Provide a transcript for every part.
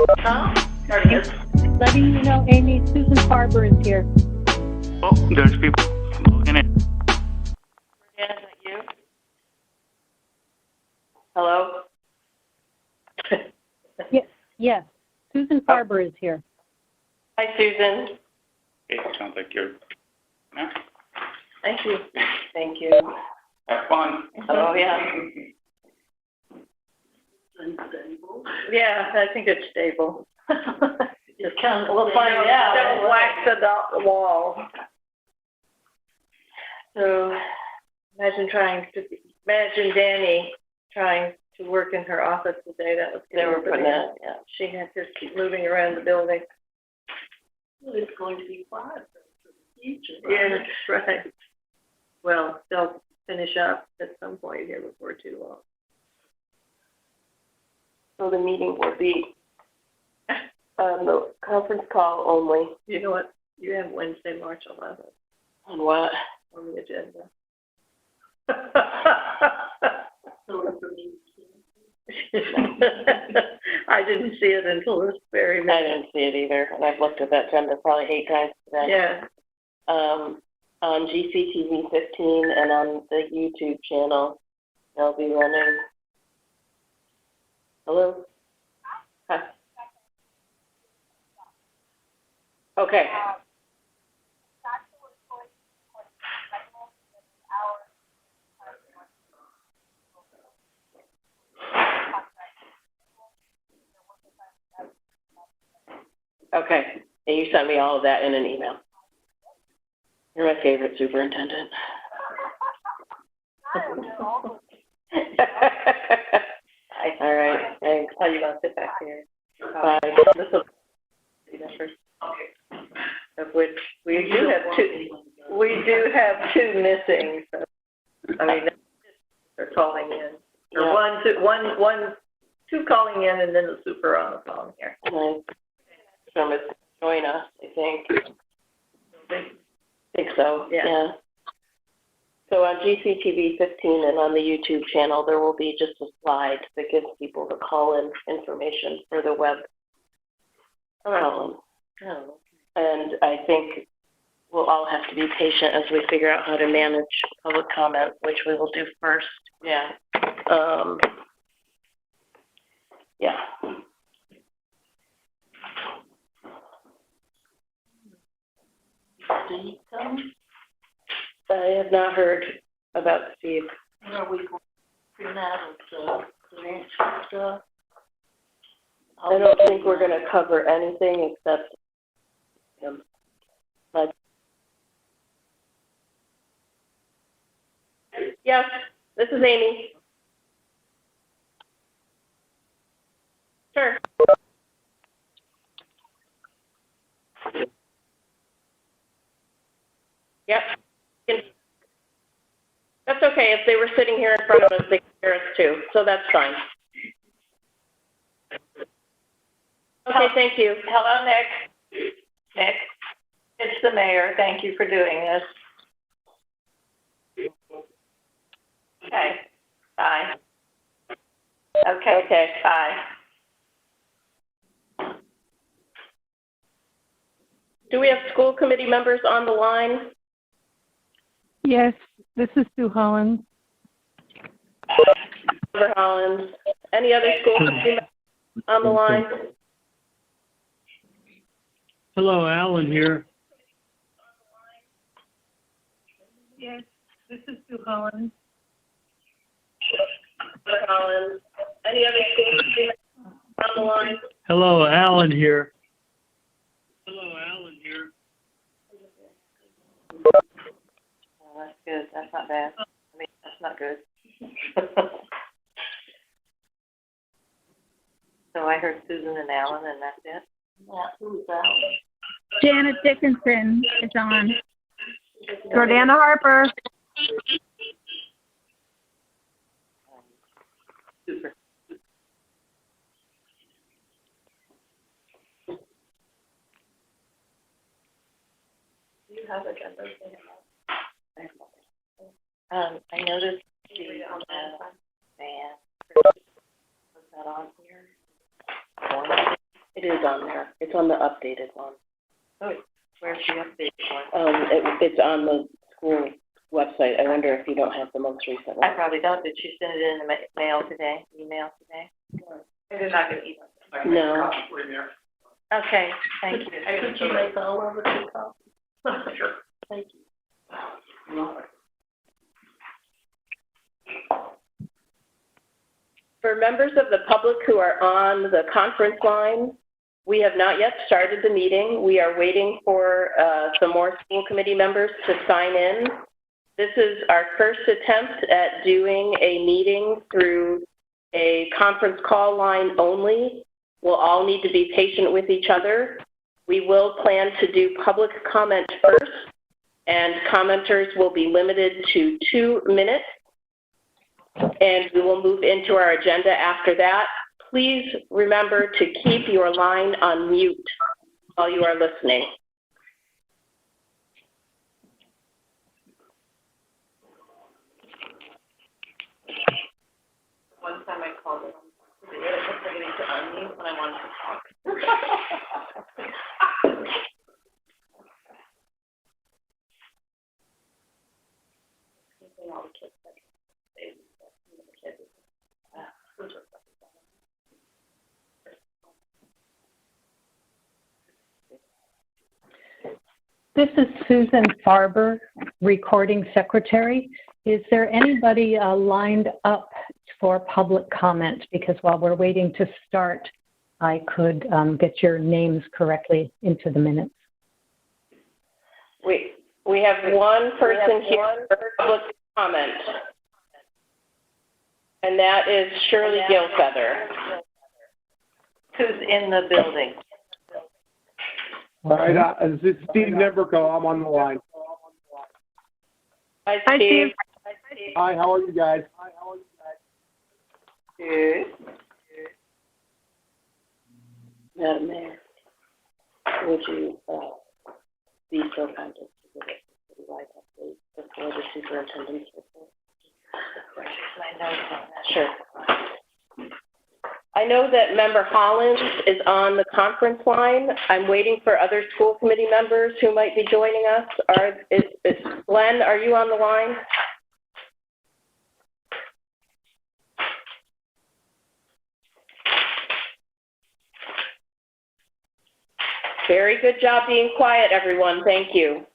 Huh? There it is. Letting you know, Amy, Susan Farber is here. Oh, there's people logging in. Yeah, is that you? Hello? Yes, Susan Farber is here. Hi, Susan. It sounds like you're. No? Thank you. Thank you. Have fun. Oh, yeah. Yeah, I think it's stable. Just kind of, we'll find out. Don't wax the wall. So, imagine Danny trying to work in her office today. That was they were putting it. Yeah, she had to keep moving around the building. Well, it's going to be fun for the future. Right? Yeah, right. Well, they'll finish up at some point here before too long. So the meeting will be the conference call only. You know what? You have Wednesday, March 11th. On what? On the agenda. I didn't see it until this very minute. I didn't see it either, and I've looked at that agenda probably 8 times today. Yeah. On GCTV 15 and on the YouTube channel, they'll be running. Hello? Hi. Okay. Okay. And you sent me all of that in an email. You're my favorite superintendent. All right. Thanks. How you gonna sit back here? Bye. This will be the first. Of which we do have two. We do have 2 missing. So I mean, they're calling in. Or 2 calling in, and then the super on the phone here. From it join us, I think. I think so. Yeah. So on GCTV 15 and on the YouTube channel, there will be just a slide that gives people the call-in information for the web. And I think we'll all have to be patient as we figure out how to manage public comment, which we will do first. Yeah. Yeah. Did he come? I have not heard about Steve. Are we going to that stuff? I don't think we're going to cover anything except him. Yes, this is Amy. Sure. Yep. That's okay. If they were sitting here in front of us, they could hear us too. So that's fine. Okay, thank you. Hello, Nick. Nick, it's the mayor. Thank you for doing this. Okay. Bye. Okay, bye. Do we have school committee members on the line? Yes, this is Sue Hollins. Member Hollins. Any other school committee members on the line? Hello, Alan here. Yes, this is Sue Hollins. Member Hollins. Any other school committee members on the line? Hello, Alan here. Hello, Alan here. Oh, that's good. That's not bad. I mean, that's not good. So I heard Susan and Alan, and that's it? Yeah, who's Alan? Janet Dickinson is on. Jordana Harper. Super. Do you have agendas? I noticed the van. Was that on here? It is on there. It's on the updated one. Oh, where's the updated one? It's on the school website. I wonder if you don't have the most recent I one. probably don't. Did you send it in the mail today? Email today? I did not get an email. No. Okay, thank you. Could you make all of it a copy? Sure. Thank you. For members of the public who are on the conference line, we have not yet started the meeting. We are waiting for some more school committee members to sign in. This is our first attempt at doing a meeting through a conference call line only. We'll all need to be patient with each other. We will plan to do public comment first, and commenters will be limited to 2 minutes. And we will move into our agenda after that. Please remember to keep your line on mute while you are listening. One time I called it, somebody to unmute when I wanted to talk. This is Susan Farber, recording secretary. Is there anybody lined up for public comment? Because while we're waiting to start, I could get your names correctly into the minutes. We have one person here for public comment, and that is Shirley Gilfeather. Who's in the building? All right, this is Steve Nemberko. I'm on the line. Hi, Hi, Steve. Steve. Hi, how are you guys? Good. Madam Mayor, would you be so kind as to give us a city wide update before the superintendent's report? My notes on that. Sure. I know that Member Hollins is on the conference line. I'm waiting for other school committee members who might be joining us. Glenn, are you on the line? Very good job being quiet, everyone. Thank you.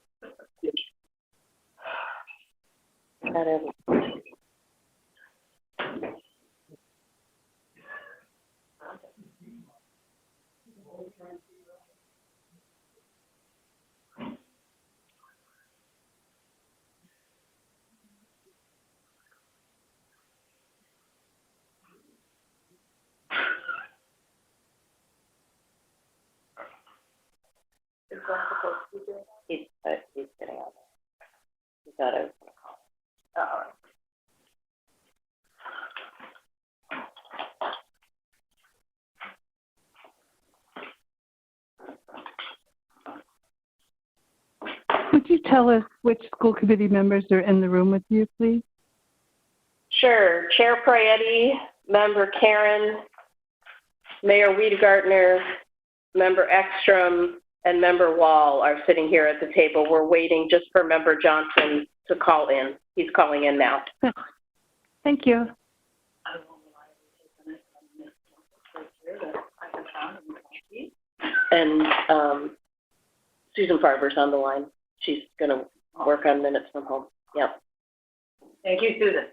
He's getting on there. He thought I was going to call him. All right. Could you tell us which school committee members are in the room with you, please? Sure. Chair Prietti, Member Karen, Mayor Wiedegartner, Member Ekstrom, and Member Wall are sitting here at the table. We're waiting just for Member Johnson to call in. He's calling in now. Thank you. And Susan Farber's on the line. She's going to work on minutes from home. Yep. Thank you, Susan.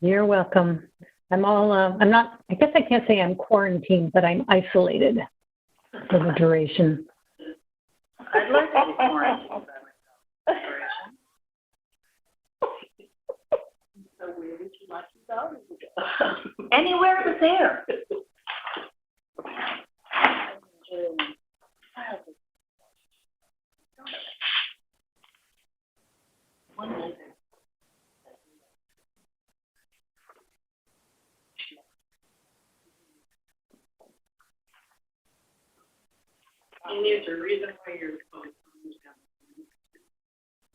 You're welcome. I'm not, I guess I can't say I'm quarantined, but I'm isolated for the duration. I'd like to be quarantined by myself. So where would you like to go? Anywhere but there.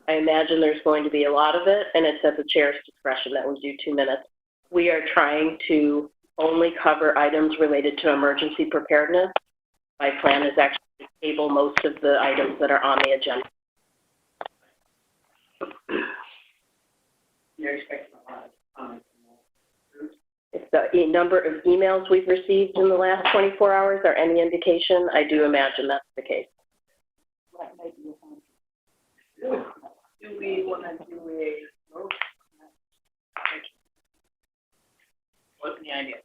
I imagine there's going to be a lot of it, and it's at the chair's discretion that we do 2 minutes. We are trying to only cover items related to emergency preparedness. My plan is actually to table most of the items that are on the agenda. You're expecting a lot of comments. If the number of emails we've received in the last 24 hours are any indication, I do imagine that's the case. Do we want to do a vote? What's the idea?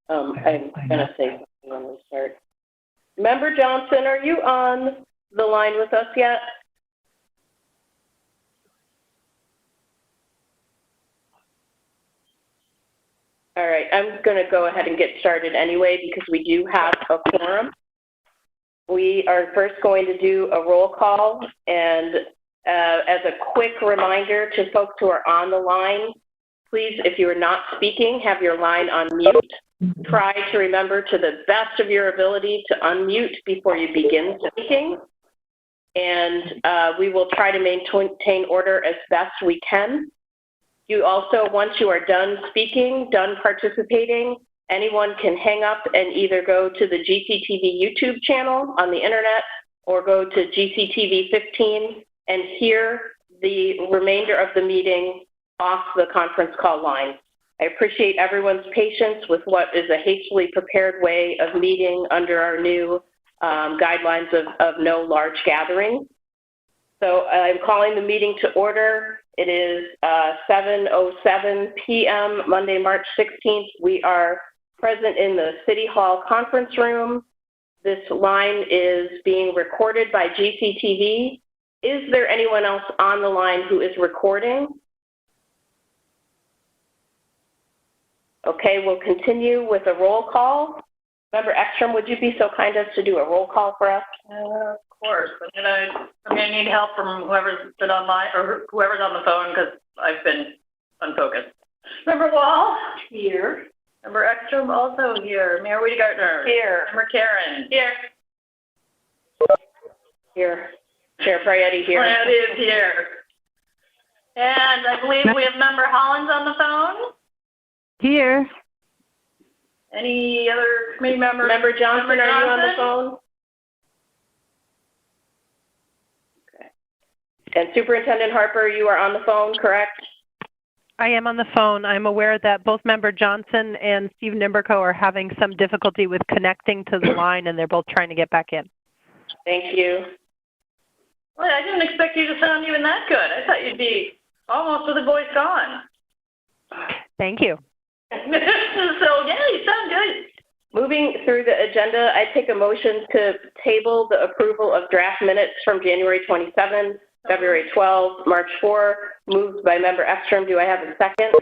I'm going to say something when we start. Member Johnson, are you on the line with us yet? All right, I'm going to go ahead and get started anyway because we do have a quorum. We are first going to do a roll call, and as a quick reminder to folks who are on the line, please, if you are not speaking, have your line on mute. Try to remember to the best of your ability to unmute before you begin speaking. And we will try to maintain order as best we can. You also, once you are done speaking, done participating, anyone can hang up and either go to the GCTV YouTube channel on the internet or go to GCTV 15 and hear the remainder of the meeting off the conference call line. I appreciate everyone's patience with what is a hastily prepared way of meeting under our new guidelines of no large gatherings. So I'm calling the meeting to order. It is 7:07 p.m. Monday, March 16th. We are present in the City Hall conference room. This line is being recorded by GCTV. Is there anyone else on the line who is recording? Okay, we'll continue with a roll call. Member Ekstrom, would you be so kind as to do a roll call for us? Of course. I'm gonna need help from whoever's been online or whoever's on the phone because I've been unfocused. Member Wall? Here. Member Ekstrom also here. Mayor Wiedegartner? Here. Member Karen? Here. Here. Chair Prietti here. Prietti is here. And I believe we have Member Hollins on the phone. Here. Any other committee members? Member Johnson, are you on the phone? Okay. And Superintendent Harper, you are on the phone, correct? I am on the phone. I'm aware that both Member Johnson and Steve Nimberco are having some difficulty with connecting to the line, and they're both trying to get back in. Thank you. Well, I didn't expect you to sound even that good. I thought you'd be almost with a voice gone. Thank you. So, yeah, you sound good. Moving through the agenda, I take a motion to table the approval of draft minutes from January 27, February 12, March 4, moved by Member Ekstrom. Do I have a second?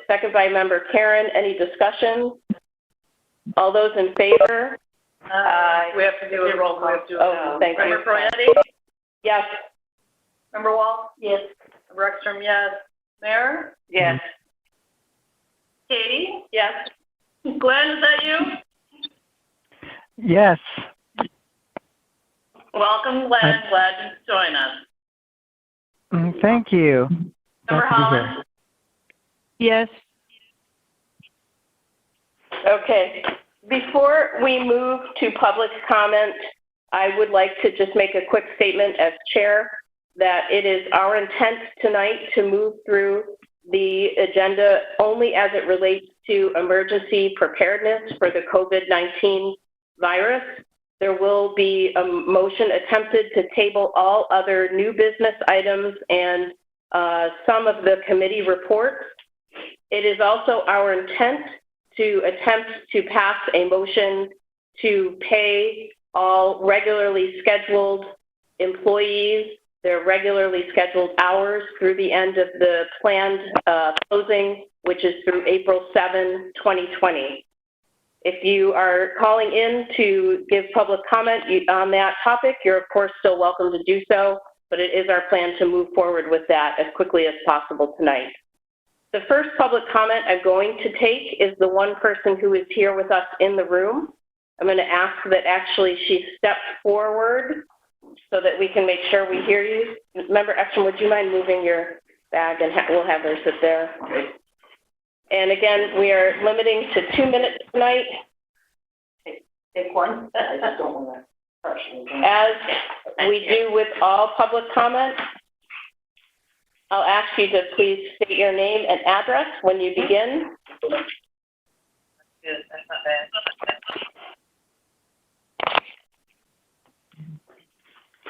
Second by Member Karen. Any discussion? All those in favor? We have to do a roll call. Oh, thank you. Member Prietti? Yes. Member Wall? Yes. Member Ekstrom, yes. Mayor? Yes. Katie? Yes. Glenn, is that you? Yes. Welcome, Glenn. Glad you could join us. Thank you. Member Hollins? Yes. Okay. Before we move to public comment, I would like to just make a quick statement as chair that it is our intent tonight to move through the agenda only as it relates to emergency preparedness for the COVID-19 virus. There will be a motion attempted to table all other new business items and some of the committee reports. It is also our intent to attempt to pass a motion to pay all regularly scheduled employees their regularly scheduled hours through the end of the planned closing, which is through April 7, 2020. If you are calling in to give public comment on that topic, you're of course still welcome to do so, but it is our plan to move forward with that as quickly as possible tonight. The first public comment I'm going to take is the one person who is here with us in the room. I'm going to ask that actually she step forward so that we can make sure we hear you. Member Ekstrom, would you mind moving your bag and we'll have her sit there. And again, we are limiting to 2 minutes tonight. Take one. I just don't want to crush anything. As we do with all public comment, I'll ask you to please state your name and address when you begin. Good, that's not bad.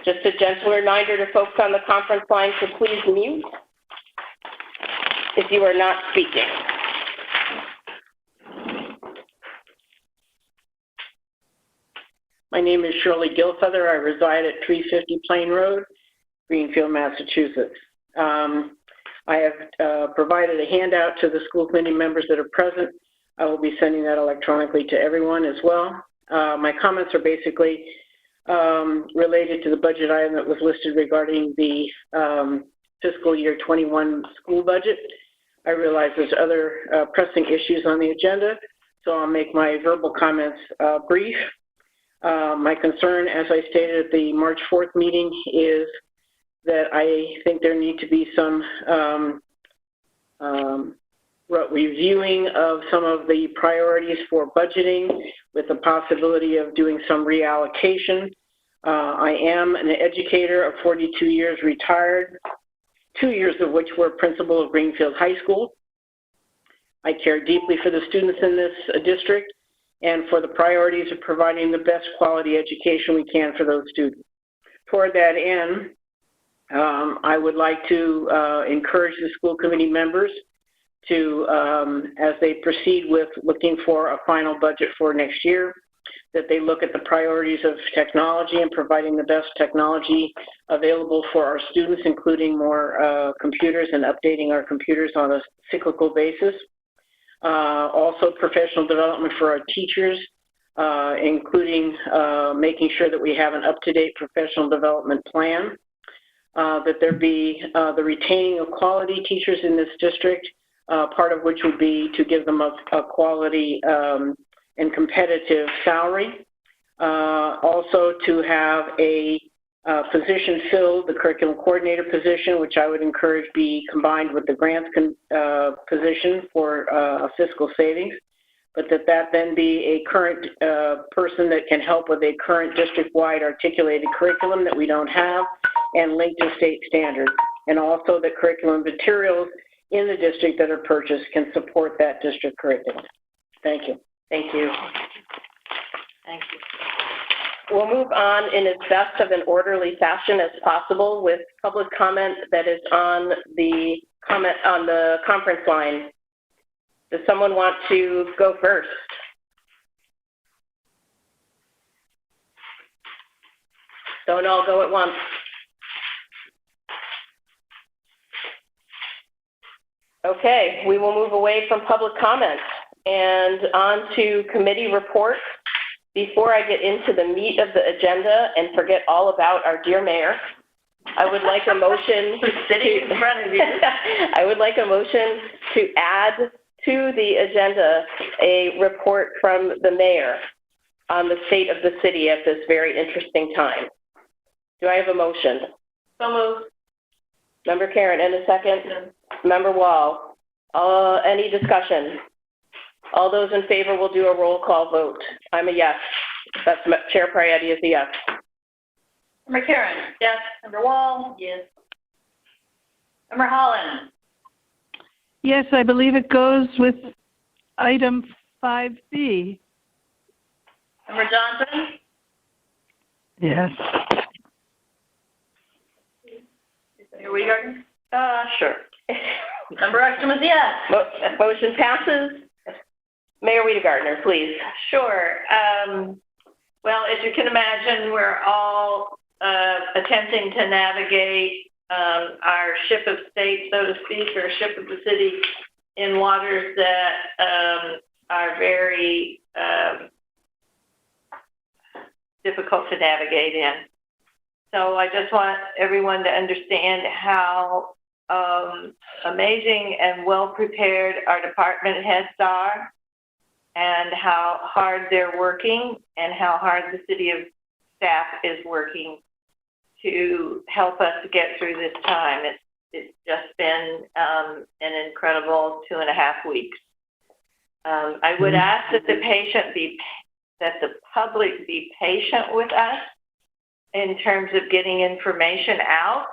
Just a gentle reminder to folks on the conference line to please mute if you are not speaking. My name is Shirley Gilfeather. I reside at 350 Plain Road, Greenfield, Massachusetts. I have provided a handout to the school committee members that are present. I will be sending that electronically to everyone as well. My comments are basically related to the budget item that was listed regarding the fiscal year 21 school budget. I realize there's other pressing issues on the agenda, so I'll make my verbal comments brief. My concern, as I stated at the March 4th meeting, is that I think there need to be some reviewing of some of the priorities for budgeting with the possibility of doing some reallocation. I am an educator of 42 years, retired, 2 years of which were principal of Greenfield High School. I care deeply for the students in this district and for the priorities of providing the best quality education we can for those students. Toward that end, I would like to encourage the school committee members to, as they proceed with looking for a final budget for next year, that they look at the priorities of technology and providing the best technology available for our students, including more computers and updating our computers on a cyclical basis. Also professional development for our teachers, including making sure that we have an up-to-date professional development plan, that there be the retaining of quality teachers in this district, part of which would be to give them a quality and competitive salary. Also to have a position filled, the curriculum coordinator position, which I would encourage be combined with the grants position for a fiscal savings, but that then be a current person that can help with a current district-wide articulated curriculum that we don't have and linked to state standards. And also the curriculum materials in the district that are purchased can support that district curriculum. Thank you. Thank you. Thank you. We'll move on in as best of an orderly fashion as possible with public comment that is on the conference line. Does someone want to go first? Don't all go at once. Okay, we will move away from public comment and on to committee reports. Before I get into the meat of the agenda and forget all about our dear mayor, I would like a motion Sitting in front of you. I would like a motion to add to the agenda a report from the mayor on the state of the city at this very interesting time. Do I have a motion? So moved. Member Karen, and a second. Member Wall. Any discussion? All those in favor will do a roll call vote. I'm a yes. That's Chair Prietti is a yes. Member Karen? Yes. Member Wall? Yes. Member Holland? Yes, I believe it goes with item 5B. Member Johnson? Yes. Here we go. Sure. Member Ekstrom is yes. Motion passes. Mayor Wiedegardner, please. Sure. Well, as you can imagine, we're all attempting to navigate our ship of state, so to speak, or ship of the city in waters that are very difficult to navigate in. So I just want everyone to understand how amazing and well-prepared our department heads are, and how hard they're working, and how hard the city of staff is working to help us get through this time. It's just been an incredible 2.5 weeks. I would ask that that the public be patient with us in terms of getting information out.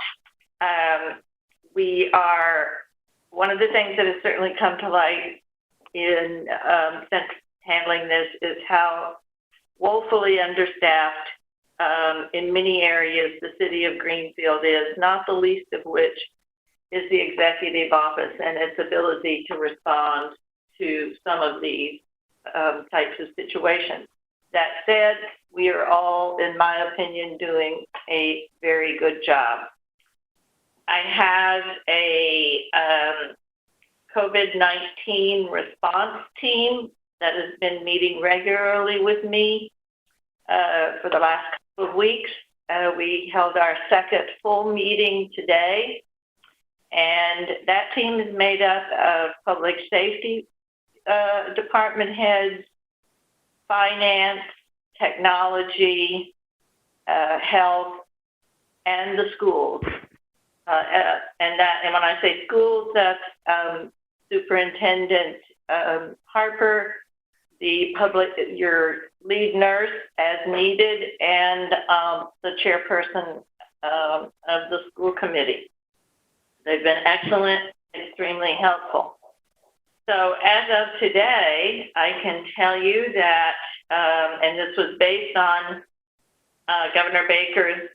One of the things that has certainly come to light in since handling this is how woefully understaffed in many areas the city of Greenfield is, not the least of which is the executive office and its ability to respond to some of these types of situations. That said, we are all, in my opinion, doing a very good job. I have a COVID-19 response team that has been meeting regularly with me for the last couple of weeks. We held our second full meeting today, and that team is made up of public safety department heads, finance, technology, health, and the schools. And when I say schools, that's Superintendent Harper, your lead nurse as needed, and the chairperson of the school committee. They've been excellent, extremely helpful. So as of today, I can tell you that, and this was based on Governor Baker's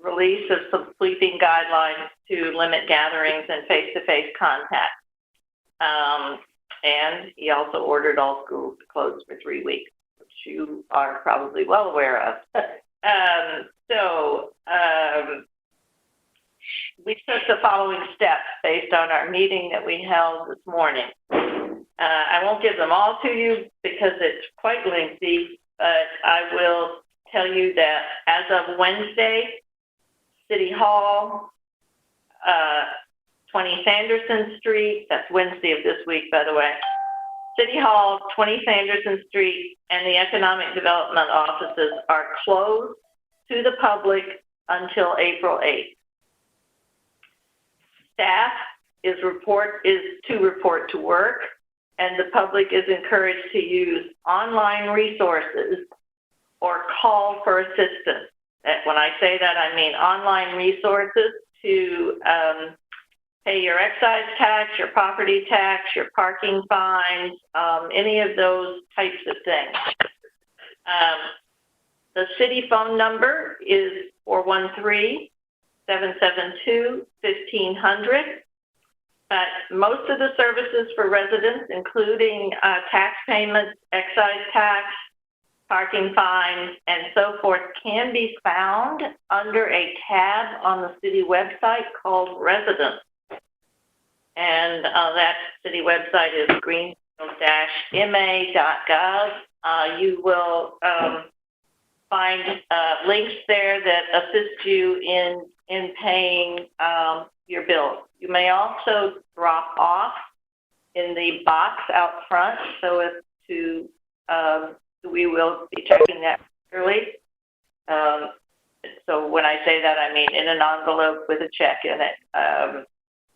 release of some sweeping guidelines to limit gatherings and face-to-face contact. And he also ordered all schools to close for 3 weeks, which you are probably well aware of. We took the following steps based on our meeting that we held this morning. I won't give them all to you because it's quite lengthy, but I will tell you that as of Wednesday, City Hall, 20 Sanderson Street, that's Wednesday of this week, by the way, City Hall, 20 Sanderson Street, and the Economic Development offices are closed to the public until April 8th. Staff is to report to work, and the public is encouraged to use online resources or call for assistance. When I say that, I mean online resources to pay your excise tax, your property tax, your parking fines, any of those types of things. The city phone number is 413-772-1500. But most of the services for residents, including tax payments, excise tax, parking fines, and so forth, can be found under a tab on the city website called Residents. And that city website is greenfield-ma.gov. You will find links there that assist you in paying your bills. You may also drop off in the box out front, so as to we will be checking that regularly. So when I say that, I mean in an envelope with a check in it.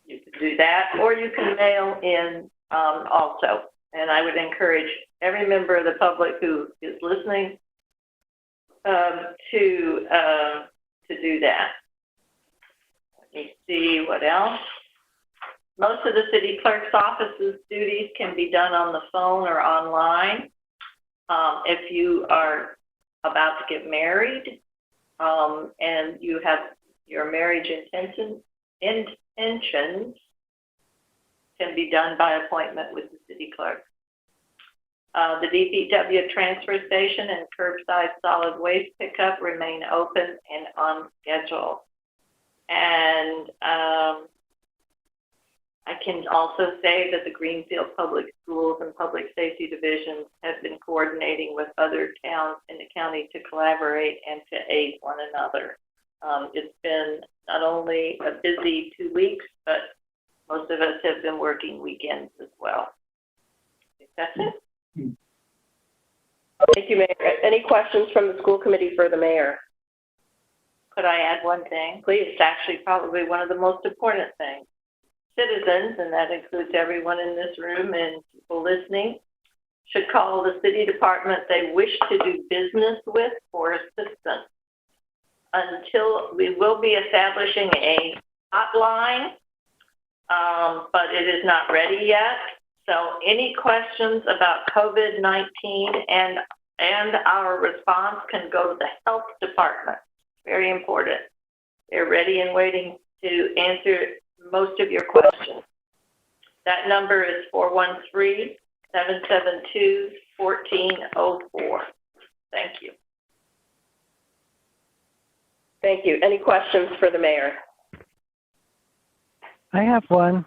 You can do that, or you can mail in also. And I would encourage every member of the public who is listening to do that. Let me see what else. Most of the city clerk's office's duties can be done on the phone or online. If you are about to get married and you have your marriage intentions can be done by appointment with the city clerk. The DPW transfer station and curbside solid waste pickup remain open and on schedule. And I can also say that the Greenfield Public Schools and Public Safety Divisions have been coordinating with other towns in the county to collaborate and to aid one another. It's been not only a busy 2 weeks, but most of us have been working weekends as well. That's it. Thank you, Mayor. Any questions from the school committee for the mayor? Could I add one thing? Please. It's actually probably one of the most important things. citizens, and that includes everyone in this room and people listening, should call the city department they wish to do business with for assistance. Until we will be establishing a hotline, but it is not ready yet. So any questions about COVID-19 and our response can go to the health department. Very important. They're ready and waiting to answer most of your questions. That number is 413-772-1404. Thank you. Thank you. Any questions for the mayor? I have one.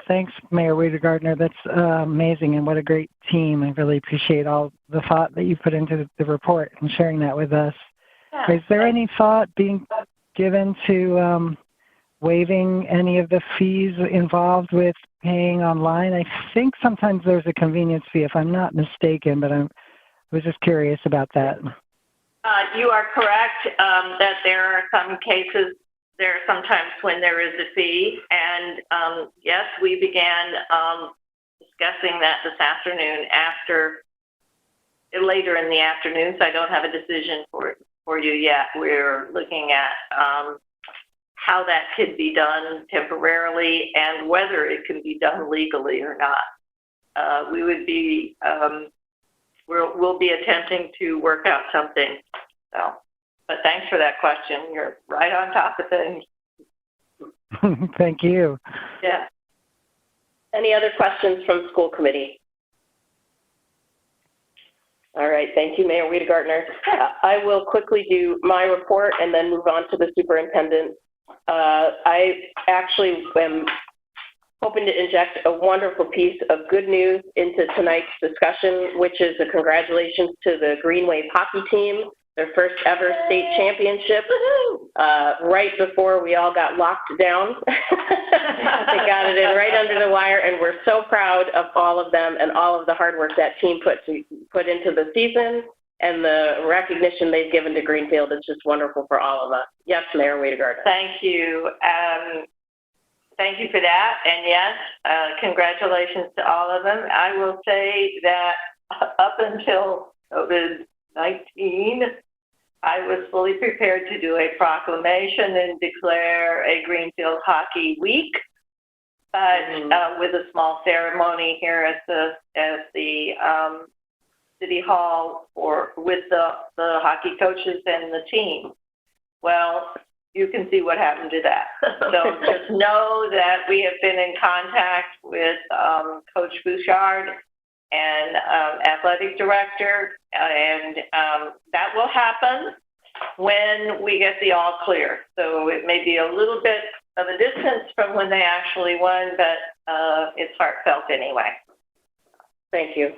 Thanks, Mayor Weider-Gardner. That's amazing, and what a great team. I really appreciate all the thought that you put into the report and sharing that with us. Yeah. Is there any thought being given to waiving any of the fees involved with paying online? I think sometimes there's a convenience fee, if I'm not mistaken, but I was just curious about that. You are correct that there are some cases, there are sometimes when there is a fee, and yes, we began discussing that this afternoon later in the afternoon, so I don't have a decision for you yet. We're looking at how that could be done temporarily and whether it can be done legally or not. We'll be attempting to work out something. So, but thanks for that question. You're right on top of things. Thank you. Yeah. Any other questions from school committee? All right, thank you, Mayor Weider-Gardner. I will quickly do my report and then move on to the superintendent. I actually am hoping to inject a wonderful piece of good news into tonight's discussion, which is a congratulations to the Green Wave hockey team, their first ever state championship, right before we all got locked down. They got it in right under the wire, and we're so proud of all of them and all of the hard work that team put into the season and the recognition they've given to Greenfield. It's just wonderful for all of us. Yes, Mayor Weider-Gardner. Thank you. Thank you for that. And yes, congratulations to all of them. I will say that up until COVID-19, I was fully prepared to do a proclamation and declare a Greenfield Hockey Week, but with a small ceremony here at the City Hall with the hockey coaches and the team. Well, you can see what happened to that. So just know that we have been in contact with Coach Bouchard and athletic director, and that will happen when we get the all clear. So it may be a little bit of a distance from when they actually won, but it's heartfelt anyway. Thank you.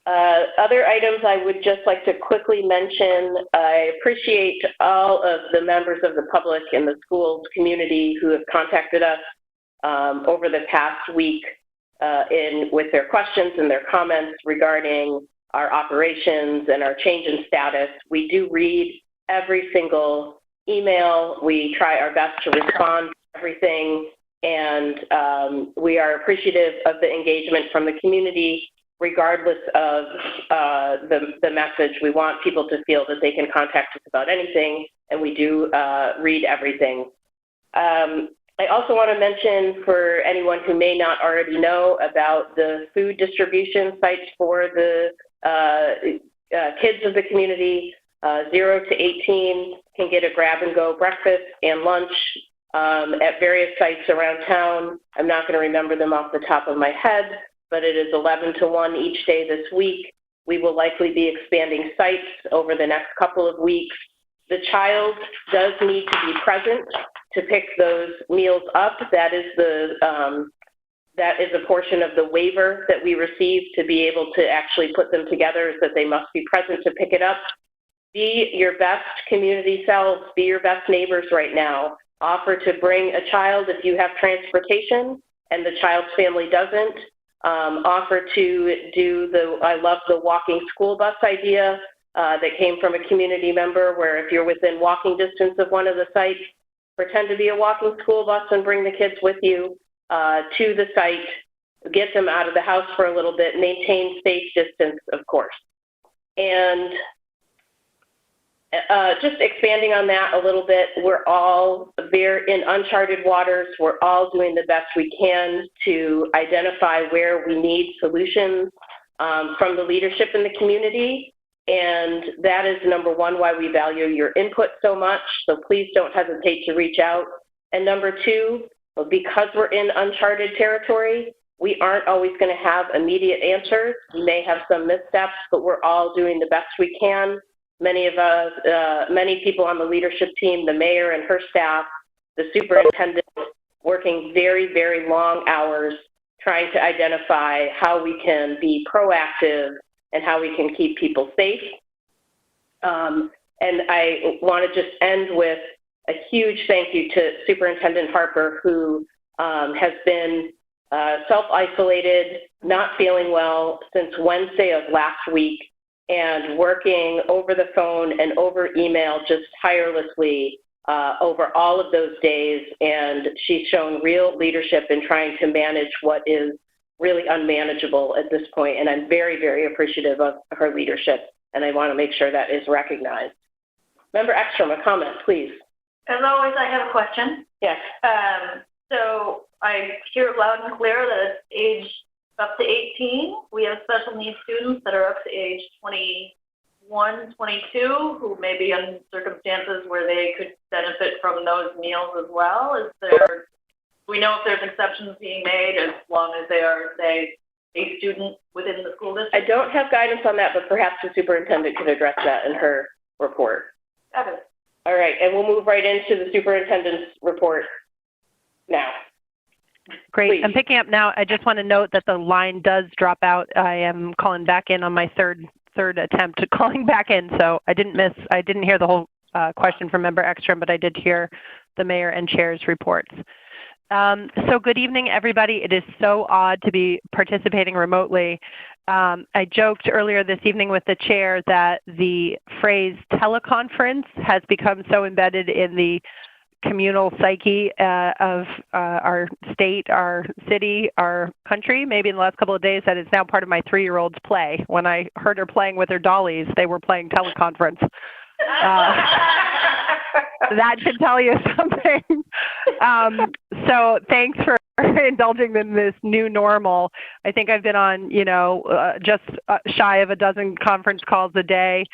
Other items I would just like to quickly mention, I appreciate all of the members of the public and the schools community who have contacted us over the past week with their questions and their comments regarding our operations and our change in status. We do read every single email. We try our best to respond to everything, and we are appreciative of the engagement from the community regardless of the message. We want people to feel that they can contact us about anything, and we do read everything. I also want to mention, for anyone who may not already know, about the food distribution sites for the kids of the community. 0 to 18 can get a grab-and-go breakfast and lunch at various sites around town. I'm not going to remember them off the top of my head, but it is 11 to 1 each day this week. We will likely be expanding sites over the next couple of weeks. The child does need to be present to pick those meals up. That is a portion of the waiver that we receive to be able to actually put them together, is that they must be present to pick it up. Be your best community selves. Be your best neighbors right now. Offer to bring a child if you have transportation and the child's family doesn't. Offer to do I love the walking school bus idea that came from a community member, where if you're within walking distance of one of the sites, pretend to be a walking school bus and bring the kids with you to the site, get them out of the house for a little bit, maintain safe distance, of course. And just expanding on that a little bit, we're all in uncharted waters. We're all doing the best we can to identify where we need solutions from the leadership in the community. And that is number one, why we value your input so much. So please don't hesitate to reach out. And number two, because we're in uncharted territory, we aren't always going to have immediate answers. We may have some missteps, but we're all doing the best we can. Many of us, many people on the leadership team, the mayor and her staff, the superintendent, working very, very long hours trying to identify how we can be proactive and how we can keep people safe. And I want to just end with a huge thank you to Superintendent Harper, who has been self-isolated, not feeling well since Wednesday of last week, and working over the phone and over email just tirelessly over all of those days. And she's shown real leadership in trying to manage what is really unmanageable at this point. And I'm very, very appreciative of her leadership, and I want to make sure that is recognized. Member Ekstrom, a comment, please. As always, I have a question. Yes. So I hear loud and clear that it's age up to 18. We have special needs students that are up to age 21, 22, who may be in circumstances where they could benefit from those meals as well. Do we know if there's exceptions being made as long as they are, say, a student within the school district? I don't have guidance on that, but perhaps the superintendent could address that in her report. Okay. All right, and we'll move right into the superintendent's report now. Great. Please. I'm picking up now. I just want to note that the line does drop out. I am calling back in on my third attempt at calling back in, so I didn't hear the whole question from Member Ekstrom, but I did hear the mayor and chair's reports. So good evening, everybody. It is so odd to be participating remotely. I joked earlier this evening with the chair that the phrase teleconference has become so embedded in the communal psyche of our state, our city, our country, maybe in the last couple of days, that it's now part of my 3-year-old's play. When I heard her playing with her dollies, they were playing teleconference. That should tell you something. So thanks for indulging in this new normal. I think I've been on, just shy of a dozen conference calls a day.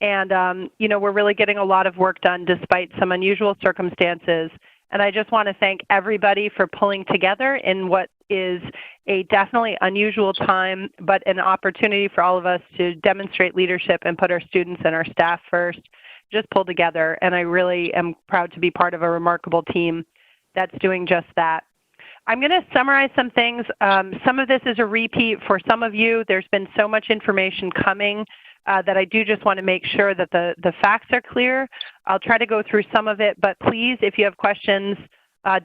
And, we're really getting a lot of work done despite some unusual circumstances. And I just want to thank everybody for pulling together in what is a definitely unusual time, but an opportunity for all of us to demonstrate leadership and put our students and our staff first. Just pull together. And I really am proud to be part of a remarkable team that's doing just that. I'm going to summarize some things. Some of this is a repeat for some of you. There's been so much information coming that I do just want to make sure that the facts are clear. I'll try to go through some of it, but please, if you have questions,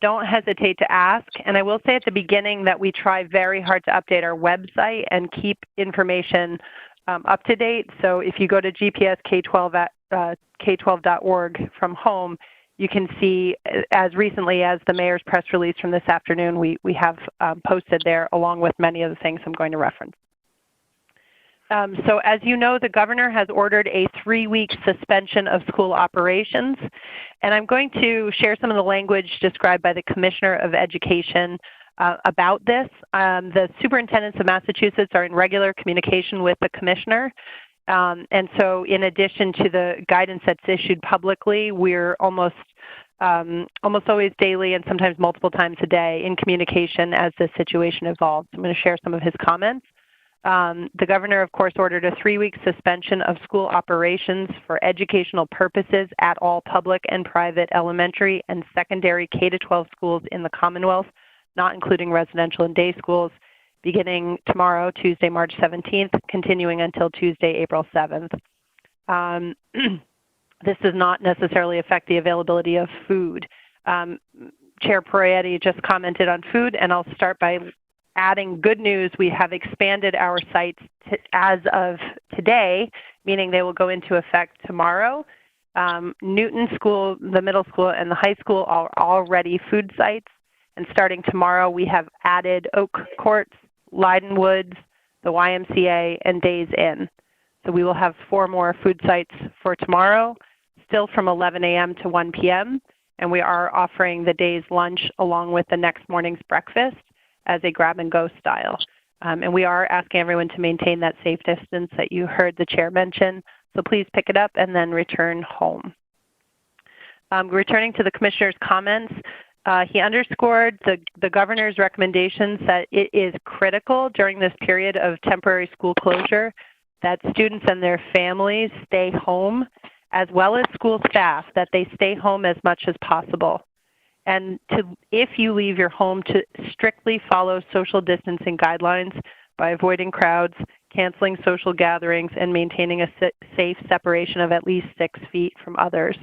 don't hesitate to ask. And I will say at the beginning that we try very hard to update our website and keep information up to date. So if you go to GPS K-12 at k12.org from home, you can see as recently as the mayor's press release from this afternoon, we have posted there along with many of the things I'm going to reference. So as you know, the governor has ordered a 3-week suspension of school operations. And I'm going to share some of the language described by the Commissioner of Education about this. The superintendents of Massachusetts are in regular communication with the commissioner. And so in addition to the guidance that's issued publicly, we're almost always daily and sometimes multiple times a day in communication as the situation evolves. I'm going to share some of his comments. The governor, of course, ordered a 3-week suspension of school operations for educational purposes at all public and private elementary and secondary K-12 schools in the Commonwealth, not including residential and day schools, beginning tomorrow, Tuesday, March 17th, continuing until Tuesday, April 7th. This does not necessarily affect the availability of food. Chair Proietti just commented on food, and I'll start by adding good news. We have expanded our sites as of today, meaning they will go into effect tomorrow. Newton School, the middle school, and the high school are already food sites. And starting tomorrow, we have added Oak Courts, Leiden Woods, the YMCA, and Days Inn. So we will have 4 more food sites for tomorrow, still from 11 a.m. to 1 p.m. And we are offering the day's lunch along with the next morning's breakfast as a grab-and-go style. And we are asking everyone to maintain that safe distance that you heard the chair mention. So please pick it up and then return home. Returning to the commissioner's comments, he underscored the governor's recommendations that it is critical during this period of temporary school closure that students and their families stay home, as well as school staff, that they stay home as much as possible. And if you leave your home, to strictly follow social distancing guidelines by avoiding crowds, canceling social gatherings, and maintaining a safe separation of at least 6 feet from others.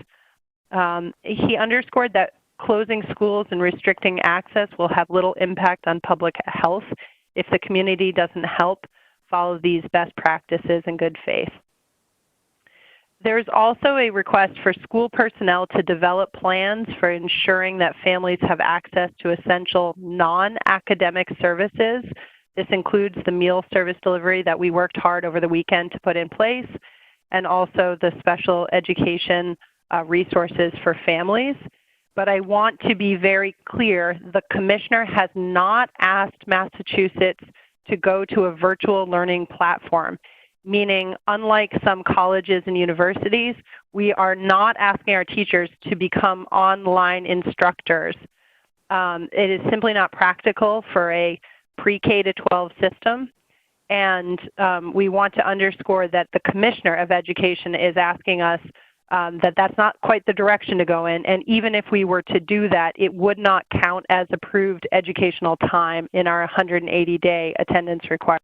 He underscored that closing schools and restricting access will have little impact on public health if the community doesn't help follow these best practices in good faith. There's also a request for school personnel to develop plans for ensuring that families have access to essential non-academic services. This includes the meal service delivery that we worked hard over the weekend to put in place, and also the special education resources for families. But I want to be very clear, the commissioner has not asked Massachusetts to go to a virtual learning platform, meaning unlike some colleges and universities, we are not asking our teachers to become online instructors. It is simply not practical for a pre-K to 12 system. And we want to underscore that the Commissioner of Education is asking us that that's not quite the direction to go in. And even if we were to do that, it would not count as approved educational time in our 180-day attendance requirement.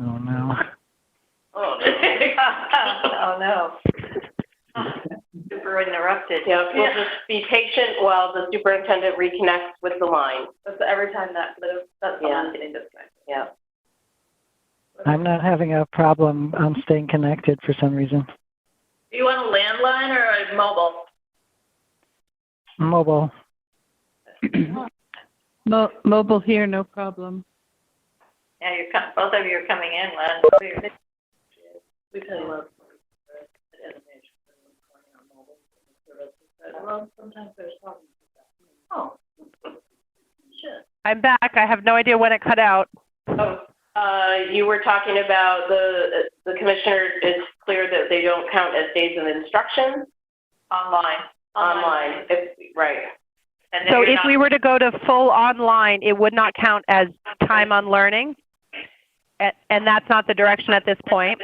Oh, no. Oh, no. Super interrupted. Yeah, we'll just be patient while the superintendent reconnects with the line. That's every time that's someone getting disconnected. Yeah. I'm not having a problem staying connected for some reason. Do you want a landline or a mobile? Mobile. Mobile here, no problem. Yeah, both of you are coming in, Len. We've had a lot of animation on mobile. Well, sometimes there's problems with that. Oh. Shit. I'm back. I have no idea when it cut out. Oh, you were talking about the commissioner is clear that they don't count as days of instruction? Online. Right. And So if we were to go to full online, it would not count as time on learning, and that's not the direction at this point.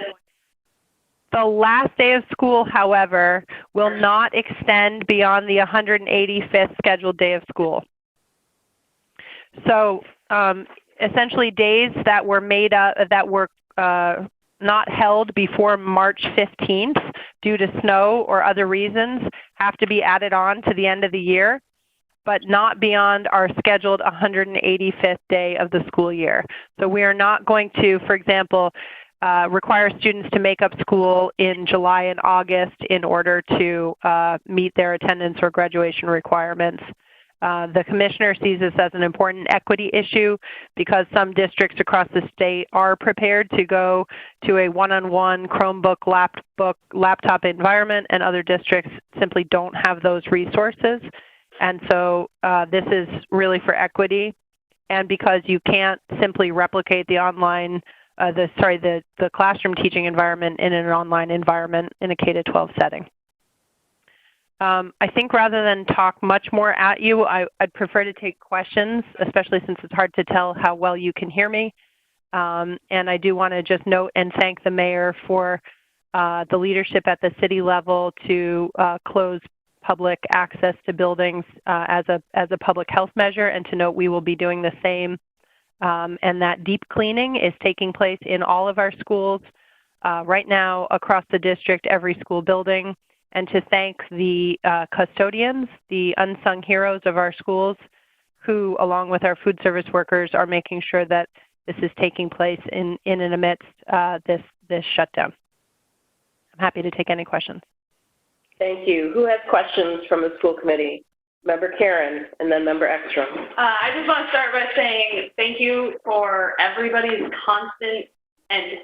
The last day of school, however, will not extend beyond the 185th scheduled day of school. So essentially days that were made up, that were not held before March 15th due to snow or other reasons have to be added on to the end of the year, but not beyond our scheduled 185th day of the school year. So we are not going to, for example, require students to make up school in July and August in order to meet their attendance or graduation requirements. The commissioner sees this as an important equity issue because some districts across the state are prepared to go to a one-on-one Chromebook, laptop environment, and other districts simply don't have those resources. And so this is really for equity, and because you can't simply replicate the online, the classroom teaching environment in an online environment in a K-12 setting. I think rather than talk much more at you, I'd prefer to take questions, especially since it's hard to tell how well you can hear me. And I do want to just note and thank the mayor for the leadership at the city level to close public access to buildings as a public health measure, and to note we will be doing the same, and that deep cleaning is taking place in all of our schools right now across the district, every school building, and to thank the custodians, the unsung heroes of our schools, who along with our food service workers are making sure that this is taking place in and amidst this shutdown. I'm happy to take any questions. Thank you. Who has questions from the school committee? Member Karen, and then Member Ekstrom. I just want to start by saying thank you for everybody's constant and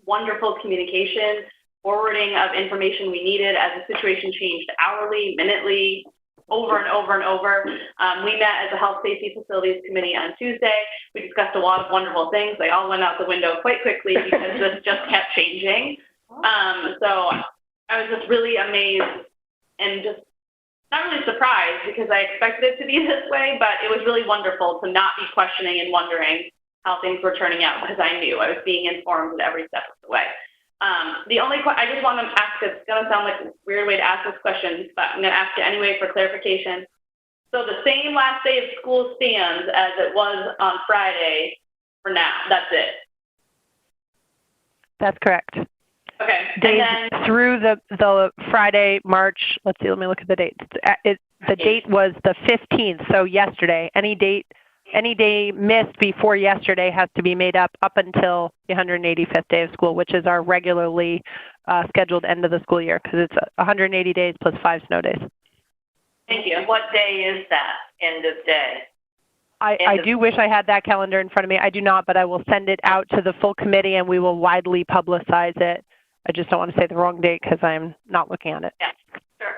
wonderful communication, forwarding of information we needed as the situation changed hourly, minutely, over and over and over. We met as a Health Safety Facilities Committee on Tuesday. We discussed a lot of wonderful things. They all went out the window quite quickly because this just kept changing. So I was just really amazed and just not really surprised because I expected it to be this way, but it was really wonderful to not be questioning and wondering how things were turning out because I knew I was being informed at every step of the way. The only I just want to ask, it's going to sound like a weird way to ask this question, but I'm going to ask it anyway for clarification. So the same last day of school stands as it was on Friday for now. That's it. That's correct. Okay. Days and then, through the Friday, March, let's see, let me look at the date. The date was the 15th, so yesterday. Any day missed before yesterday has to be made up until the 185th day of school, which is our regularly scheduled end of the school year, because it's 180 days plus 5 snow days. Thank you. What day is that, end of day? I do wish I had that calendar in front of me. I do not, but I will send it out to the full committee and we will widely publicize it. I just don't want to say the wrong date because I'm not looking at it. yeah, sure.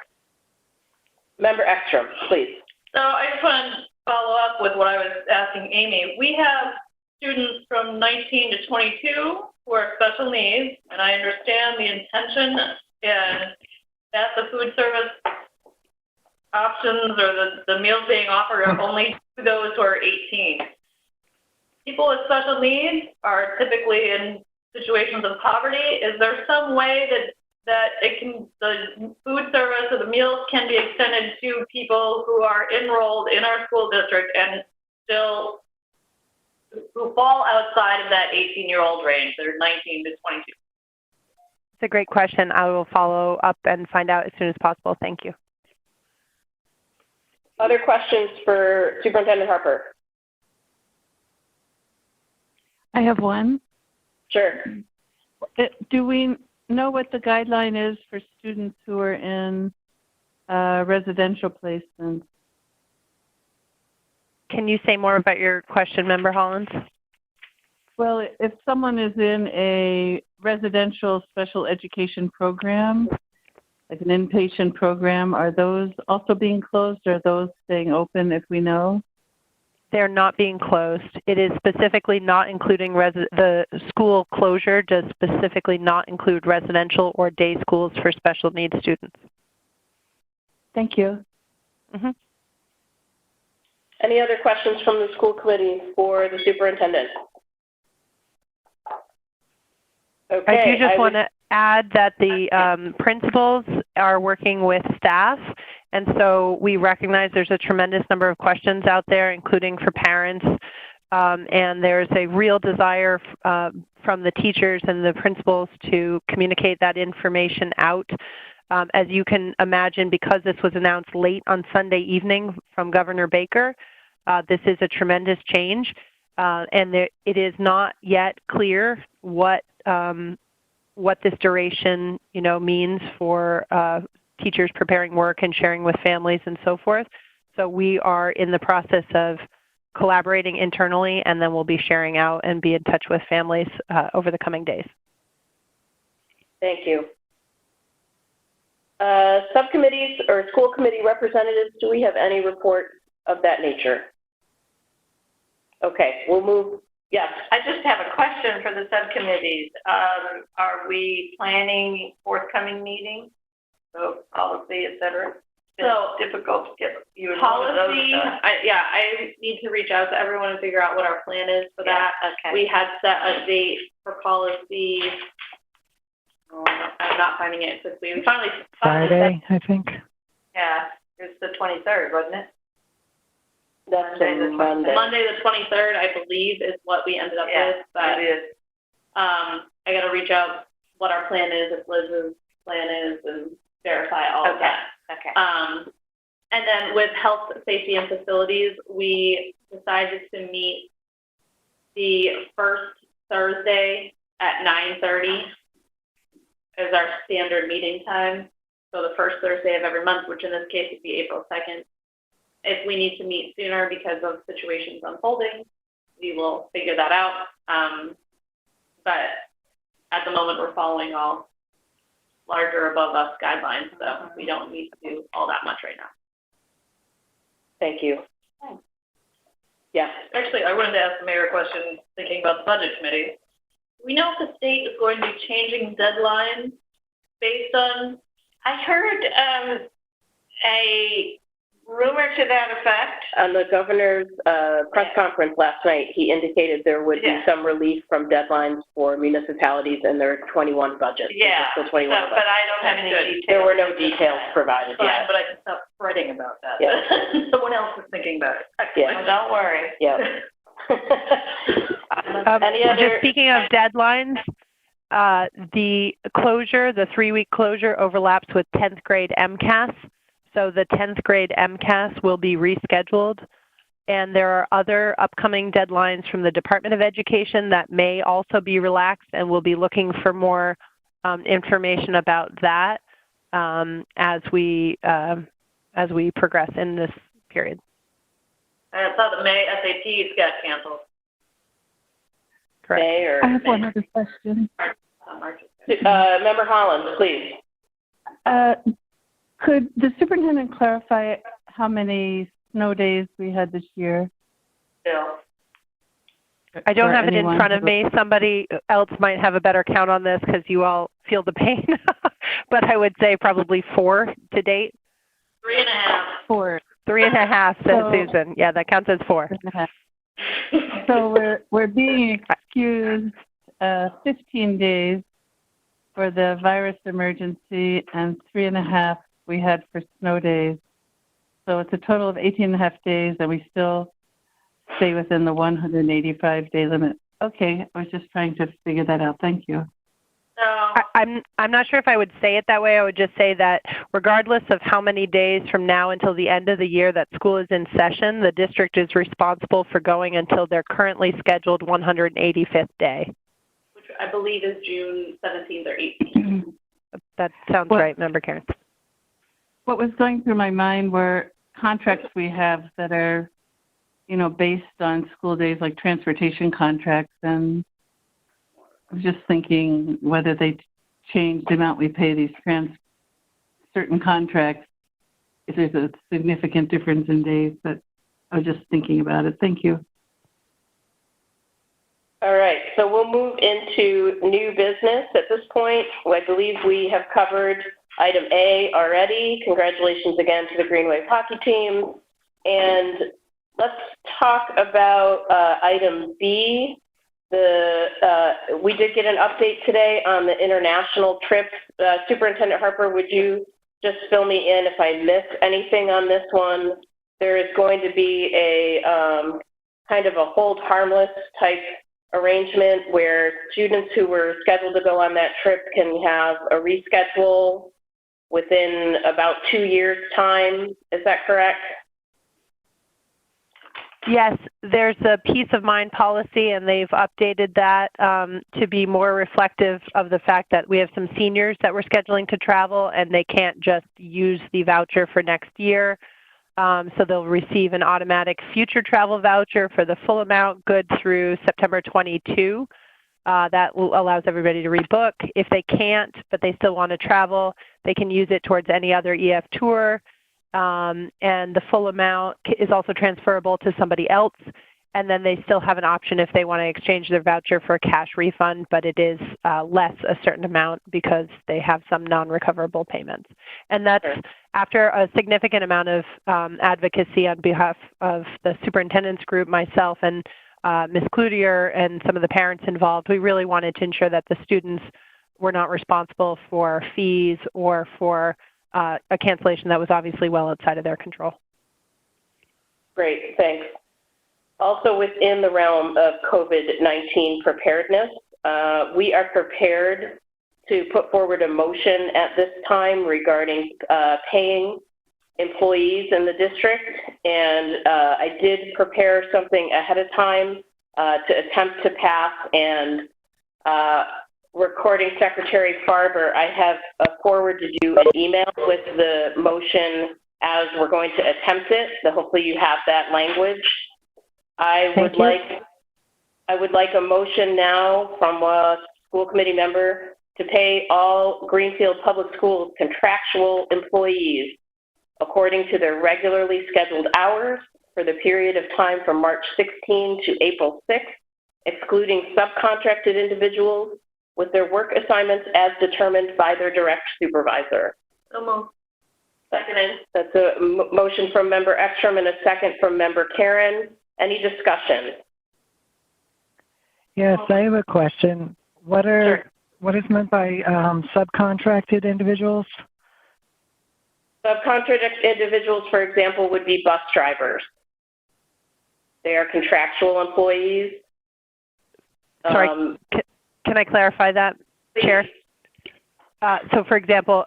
Member Ekstrom, please. So I just want to follow up with what I was asking Amy. We have students from 19 to 22 who are special needs, and I understand the intention and that the food service options or the meals being offered are only to those who are 18. People with special needs are typically in situations of poverty. Is there some way that the food service or the meals can be extended to people who are enrolled in our school district and still who fall outside of that 18-year-old range, that are 19 to 22? It's a great question. I will follow up and find out as soon as possible. Thank you. Other questions for Superintendent Harper? I have one. Sure. Do we know what the guideline is for students who are in residential placements? Can you say more about your question, Member Hollins? Well, if someone is in a residential special education program, like an inpatient program, are those also being closed or are those staying open if we know? They're not being closed. It is specifically not including the school closure does specifically not include residential or day schools for special needs students. Thank you. Mm-hmm. Any other questions from the school committee for the superintendent? Okay. I do just want to add that the principals are working with staff, and so we recognize there's a tremendous number of questions out there, including for parents, and there's a real desire from the teachers and the principals to communicate that information out. As you can imagine, because this was announced late on Sunday evening from Governor Baker, this is a tremendous change, and it is not yet clear what this duration, means for teachers preparing work and sharing with families and so forth. So we are in the process of collaborating internally, and then we'll be sharing out and be in touch with families over the coming days. Thank you. Subcommittees or school committee representatives, do we have any report of that nature? Okay, we'll move. Yes. I just have a question for the subcommittees. Are we planning forthcoming meetings? So policy, et cetera? It's difficult to get you policy. I need to reach out to everyone and figure out what our plan is for that. Okay. We had set a date for policy. I'm not finding it quickly. We finally Friday, I think. Yeah, it was the 23rd, wasn't it? That's Monday. Monday the 23rd, I believe, is what we ended up with. But it is. I got to reach out what our plan is, if Liz's plan is, and verify all of that. Okay. And then with health, safety, and facilities, we decided to meet the first Thursday at 9:30 as our standard meeting time. So the first Thursday of every month, which in this case would be April 2nd. If we need to meet sooner because of situations unfolding, we will figure that out. But at the moment, we're following all larger above us guidelines, so we don't need to do all that much right now. Thank you. Yes. Actually, I wanted to ask the mayor a question, thinking about the budget committee. Do we know if the state is going to be changing deadlines based on? I heard a rumor to that effect. On the governor's press conference last night, he indicated there would be some relief from deadlines for municipalities in their 21 budget. Yeah, so, but I don't have any details. There were no details provided yet. But I can stop fretting about that. Yeah. Someone else is thinking about it. Yeah. Well, don't worry. Yeah. Just speaking of deadlines, the closure, the 3-week closure overlaps with 10th grade MCAS. So the 10th grade MCAS will be rescheduled. And there are other upcoming deadlines from the Department of Education that may also be relaxed, and we'll be looking for more information about that as we progress in this period. I saw the May SATs got canceled. Correct. May or I have May. one other question. Member Holland, please. Could the superintendent clarify how many snow days we had this year? Still. I don't Or have it in anyone front of who- me. Somebody else might have a better count on this because you all feel the pain. But I would say probably 4 to date. 3.5. 4. 3.5, says So- Susan. Yeah, that counts as 4. So we're being excused 15 days for the virus emergency and 3.5 we had for snow days. So it's a total of 18.5 days, and we still stay within the 185-day limit. Okay, I was just trying to figure that out. Thank you. I'm not sure if I would say it that way. I would just say that regardless of how many days from now until the end of the year that school is in session, the district is responsible for going until their currently scheduled 185th day. Which I believe is June 17th or 18th. That sounds right, Member Karen. What was going through my mind were contracts we have that are, based on school days, like transportation contracts, and I was just thinking whether they change the amount we pay these certain contracts, if there's a significant difference in days, but I was just thinking about it. Thank you. All right, so we'll move into new business at this point. I believe we have covered item A already. Congratulations again to the Green Wave hockey team. And let's talk about item B. We did get an update today on the international trip. Superintendent Harper, would you just fill me in if I missed anything on this one? There is going to be a kind of a hold harmless type arrangement where students who were scheduled to go on that trip can have a reschedule within about 2 years' time. Is that correct? Yes, there's a peace of mind policy, and they've updated that to be more reflective of the fact that we have some seniors that we're scheduling to travel, and they can't just use the voucher for next year. So they'll receive an automatic future travel voucher for the full amount, good through September 22. That allows everybody to rebook. If they can't, but they still want to travel, they can use it towards any other EF tour. And the full amount is also transferable to somebody else. And then they still have an option if they want to exchange their voucher for a cash refund, but it is less a certain amount because they have some non-recoverable payments. And that's after a significant amount of advocacy on behalf of the superintendent's group, myself, and Ms. Cloutier and some of the parents involved. We really wanted to ensure that the students were not responsible for fees or for a cancellation that was obviously well outside of their control. Great, thanks. Also within the realm of COVID-19 preparedness, we are prepared to put forward a motion at this time regarding paying employees in the district, and I did prepare something ahead of time to attempt to pass, and Recording Secretary Farber, I have forwarded you an email with the motion as we're going to attempt it. So hopefully you have that language. I would like a motion now from a school committee member to pay all Greenfield Public Schools contractual employees according to their regularly scheduled hours for the period of time from March 16 to April 6, excluding subcontracted individuals with their work assignments as determined by their direct supervisor. So moved. Seconded. That's a motion from Member Ekstrom and a second from Member Karen. Any discussion? Yes, I have a question. What is meant by subcontracted individuals? Subcontracted individuals, for example, would be bus drivers. They are contractual employees. Sorry, can I clarify that, Chair? So, for example,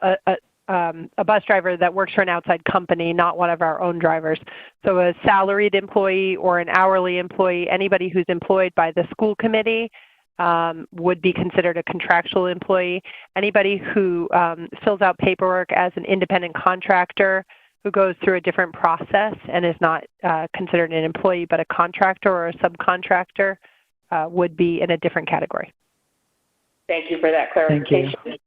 a bus driver that works for an outside company, not one of our own drivers. So a salaried employee or an hourly employee, anybody who's employed by the school committee would be considered a contractual employee. Anybody who fills out paperwork as an independent contractor who goes through a different process and is not considered an employee but a contractor or a subcontractor would be in a different category. Thank you for that clarification. Thank you.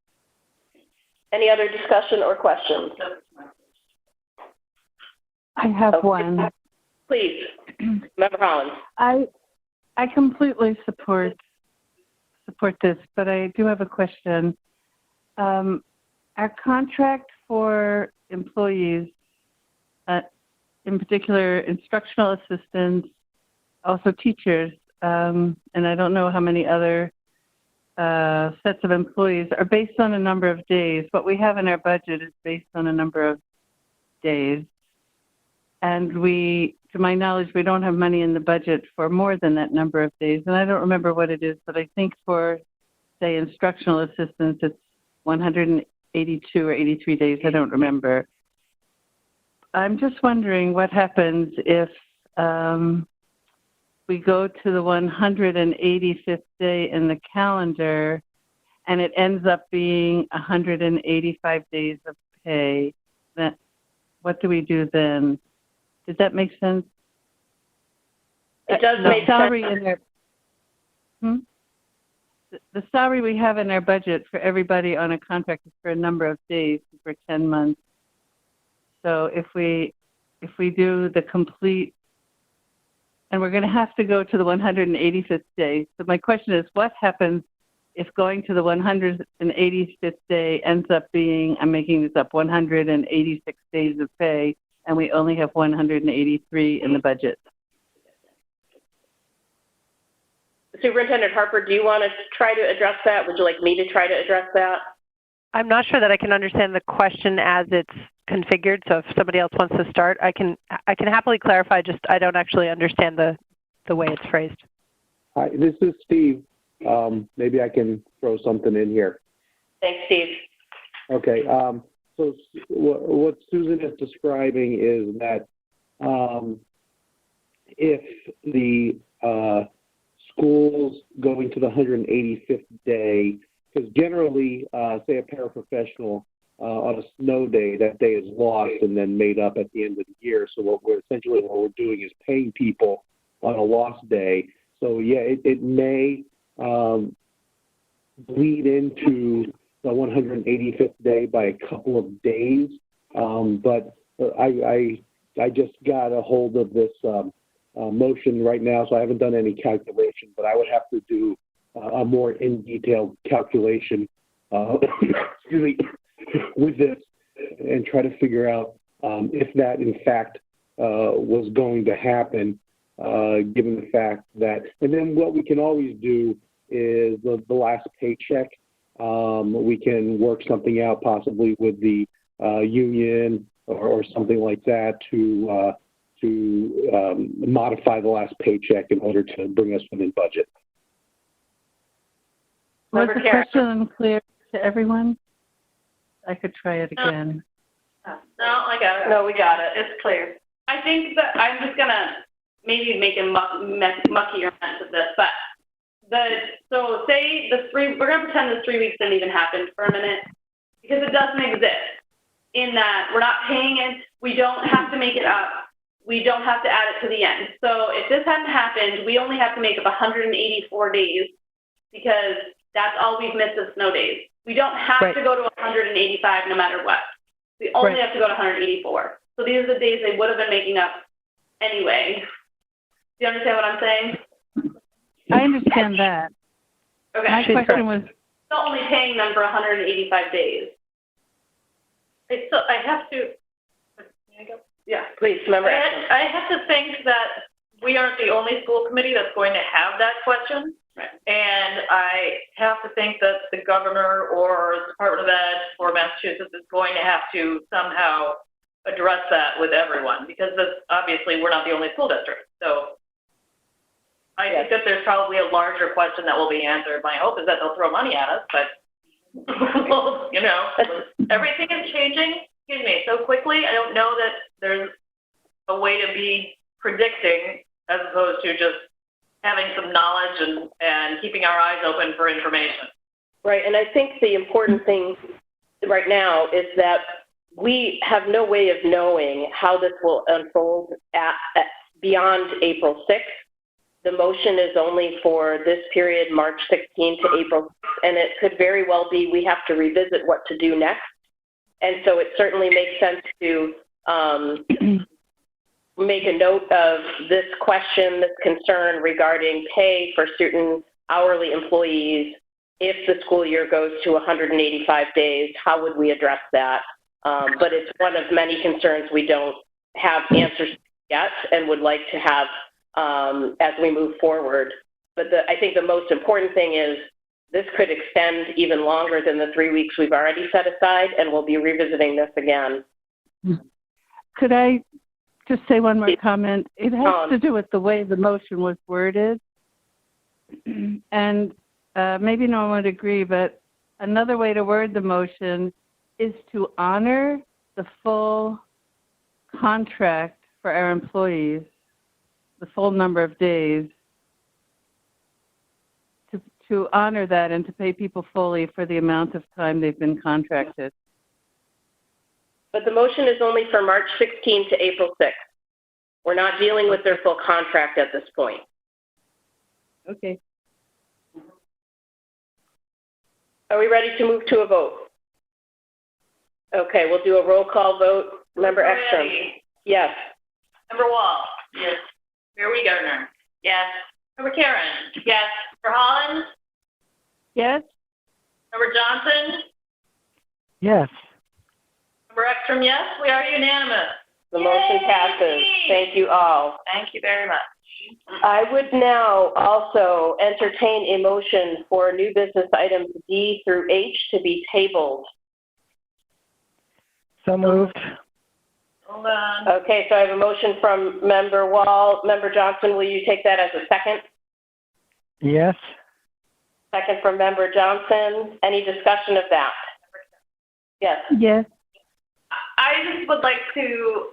Any other discussion or questions? I have one. Please, Member Holland. I completely support this, but I do have a question. Our contract for employees, in particular instructional assistants, also teachers, and I don't know how many other sets of employees, are based on a number of days. What we have in our budget is based on a number of days. And to my knowledge, we don't have money in the budget for more than that number of days. And I don't remember what it is, but I think for, say, instructional assistants, it's 182 or 83 days. I don't remember. I'm just wondering what happens if we go to the 185th day in the calendar and it ends up being 185 days of pay. What do we do then? Does that make sense? It does make sense. The salary we have in our budget for everybody on a contract is for a number of days, for 10 months. So if we do the complete, and we're going to have to go to the 185th day. So my question is, what happens if going to the 185th day ends up being, I'm making this up, 186 days of pay, and we only have 183 in the budget? Superintendent Harper, do you want to try to address that? Would you like me to try to address that? I'm not sure that I can understand the question as it's configured, so if somebody else wants to start, I can happily clarify, just I don't actually understand the way it's phrased. Hi, this is Steve. Maybe I can throw something in here. Thanks, Steve. Okay, so what Susan is describing is that if the school's going to the 185th day, because generally, say a paraprofessional on a snow day, that day is lost and then made up at the end of the year. So what we're doing is paying people on a lost day. So yeah, it may bleed into the 185th day by a couple of days. But I just got a hold of this motion right now, so I haven't done any calculation, but I would have to do a more in-detail calculation excuse me, with this and try to figure out if that in fact was going to happen, given the fact that, and then what we can always do is the last paycheck. We can work something out possibly with the union or something like that to modify the last paycheck in order to bring us within budget. Was the question unclear to everyone? I could try it again. No, I got it. No, we got it. It's clear. I think that I'm just going to maybe make a muckier mess of this, but So say we're going to pretend the 3 weeks didn't even happen for a minute, because it doesn't exist in that we're not paying it, we don't have to make it up, we don't have to add it to the end. So if this hadn't happened, we only have to make up 184 days, because that's all we've missed is snow days. We don't have to go to 185 no matter what. We only have to go to 184. So these are the days they would have been making up anyway. Do you understand what I'm saying? I understand that. Okay. My question was, still only paying them for 185 days. I have to. Can I go? Yeah. Please, member. I have to think that we aren't the only school committee that's going to have that question. Right. And I have to think that the governor or the Department of Ed or Massachusetts is going to have to somehow address that with everyone, because obviously we're not the only school district. So I think that there's probably a larger question that will be answered. My hope is that they'll throw money at us, but well, you know, everything is changing, so quickly. I don't know that there's a way to be predicting as opposed to just having some knowledge and keeping our eyes open for information. Right, and I think the important thing right now is that we have no way of knowing how this will unfold beyond April 6th. The motion is only for this period, March 16 to April 6th, and it could very well be we have to revisit what to do next. And so it certainly makes sense to make a note of this question, this concern regarding pay for certain hourly employees. If the school year goes to 185 days, how would we address that? But it's one of many concerns we don't have answers to yet and would like to have as we move forward. But I think the most important thing is this could extend even longer than the 3 weeks we've already set aside, and we'll be revisiting this again. could I just say one more comment? It has to do with the way the motion was worded. And maybe no one would agree, but another way to word the motion is to honor the full contract for our employees, the full number of days, to honor that and to pay people fully for the amount of time they've been contracted. But the motion is only for March 16 to April 6. We're not dealing with their full contract at this point. Okay. Are we ready to move to a vote? Okay, we'll do a roll call vote. Member Ekstrom? Yes. Member Wall? Yes. Member Gardner? Yes. Member Karen? Yes. Member Holland? Yes. Member Johnson? Yes. Member Ekstrom, yes. We are unanimous. The motion passes. Thank you all. Thank you very much. I would now also entertain a motion for new business items D through H to be tabled. So moved. Hold on. Okay, so I have a motion from Member Wall. Member Johnson, will you take that as a second? Yes. Second from Member Johnson. Any discussion of that? Yes. Yes. I just would like to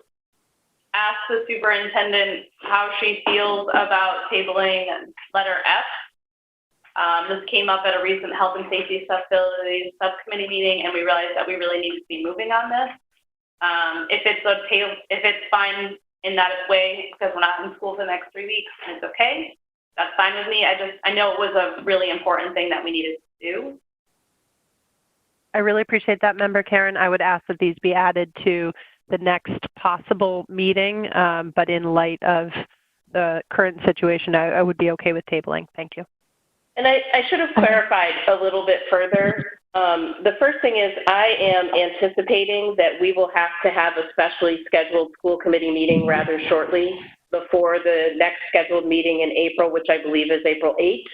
ask the superintendent how she feels about tabling letter F. This came up at a recent health and safety subcommittee meeting, and we realized that we really need to be moving on this. If it's fine in that way, because we're not in school for the next 3 weeks, and it's okay, that's fine with me. I know it was a really important thing that we needed to do. I really appreciate that, Member Karen. I would ask that these be added to the next possible meeting, but in light of the current situation, I would be okay with tabling. Thank you. And I should have clarified a little bit further. The first thing is I am anticipating that we will have to have a specially scheduled school committee meeting rather shortly before the next scheduled meeting in April, which I believe is April 8th.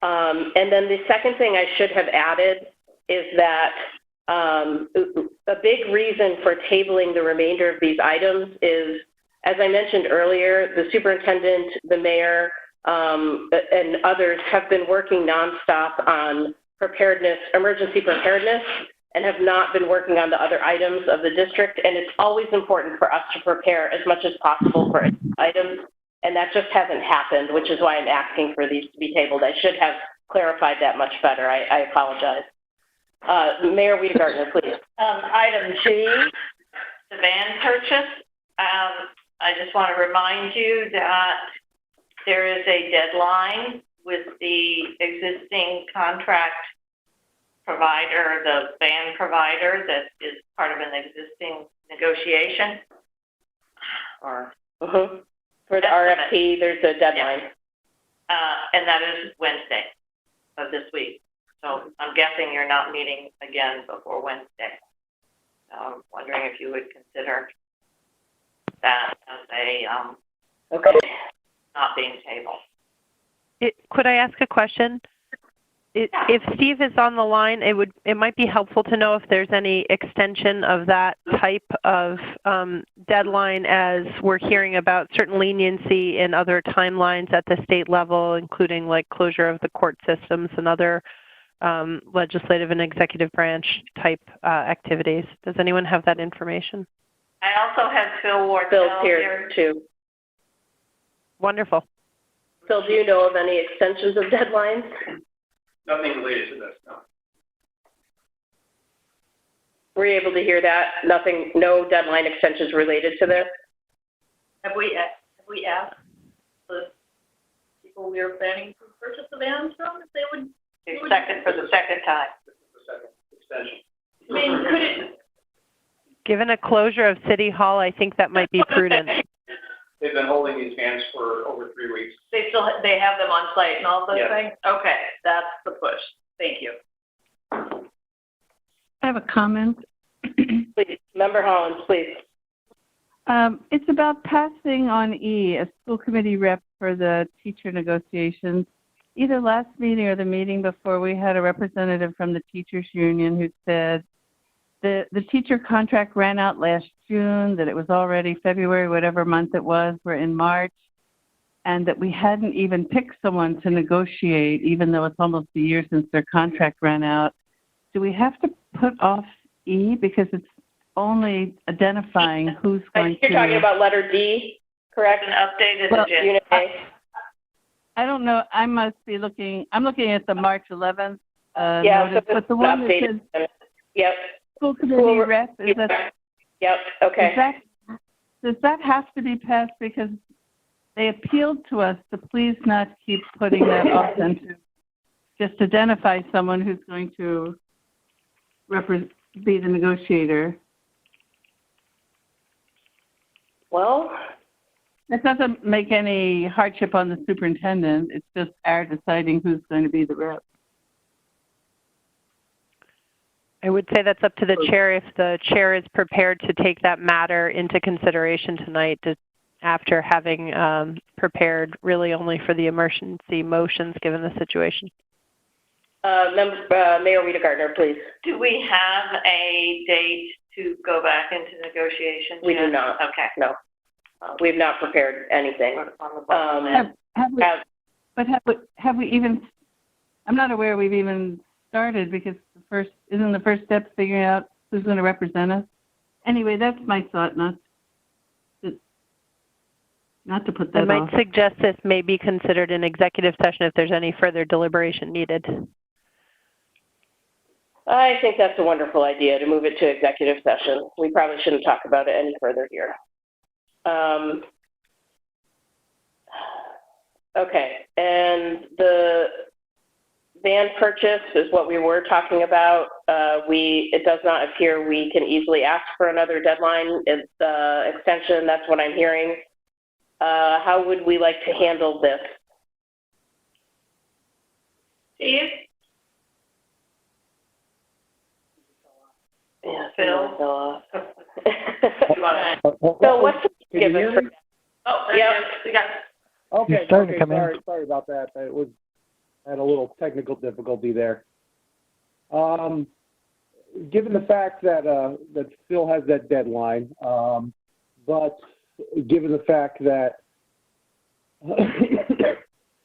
And then the second thing I should have added is that a big reason for tabling the remainder of these items is, as I mentioned earlier, the superintendent, the mayor, and others have been working nonstop on preparedness, emergency preparedness, and have not been working on the other items of the district. And it's always important for us to prepare as much as possible for items. And that just hasn't happened, which is why I'm asking for these to be tabled. I should have clarified that much better. I apologize. Mayor Wiedegartner, please. Item G, the van purchase. I just want to remind you that there is a deadline with the existing contract provider, the van provider that is part of an existing negotiation. Or For the RFP, there's a deadline. and that is Wednesday of this week. So I'm guessing you're not meeting again before Wednesday. I'm wondering if you would consider that as a not being tabled. Could I ask a question? If Steve is on the line, it might be helpful to know if there's any extension of that type of deadline, as we're hearing about certain leniency in other timelines at the state level, including like closure of the court systems and other legislative and executive branch type activities. Does anyone have that information? I also have Phil Wardell Phil's here too. Wonderful. Phil, do you know of any extensions of deadlines? Nothing related to this, no. Were you able to hear that? Nothing, no deadline extensions related to this? Have we asked the people we are planning to purchase the vans from if they would? For the second time. This is the second extension. I mean, could it? Given a closure of City Hall, I think that might be prudent. They've been holding these vans for over 3 weeks. They have them on site and all those Yes. things? Okay, that's the push. Thank you. I have a comment. Please, Member Hollins, please. It's about passing on E, a school committee rep for the teacher negotiations. Either last meeting or the meeting before, we had a representative from the teachers union who said the teacher contract ran out last June, that it was already February, whatever month it was, we're in March, and that we hadn't even picked someone to negotiate, even though it's almost a year since their contract ran out. Do we have to put off E because it's only identifying who's going to... You're talking about letter D, correct? An updated agenda. Unit A. I don't know. I must be looking... I'm looking at the March 11th Yeah, notice, so but the one that updated. says Yep. school committee rep, is that... Yep, okay. Does that have to be passed because they appealed to us to please not keep putting that off and to just identify someone who's going to be the negotiator? Well, it doesn't make any hardship on the superintendent. It's just our deciding who's going to be the rep. I would say that's up to the chair if the chair is prepared to take that matter into consideration tonight after having prepared really only for the emergency motions given the situation. Mayor Wiedegartner, please. Do we have a date to go back into negotiations? We do not. Okay. No. We've not prepared anything. Have we even, I'm not aware we've even started because isn't the first step figuring out who's going to represent us? Anyway, that's my thought, not to put that off. I might suggest this may be considered an executive session if there's any further deliberation needed. I think that's a wonderful idea to move it to executive session. We probably shouldn't talk about it any further here. Okay, and the van purchase is what we were talking about. It does not appear we can easily ask for another deadline extension. That's what I'm hearing. How would we like to handle this? Steve? Yeah, Phil? So what's the given for? Oh, yeah. We got Okay, starting to come in. Sorry about that. I had a little technical difficulty there. Given the fact that that Phil has that deadline, but given the fact that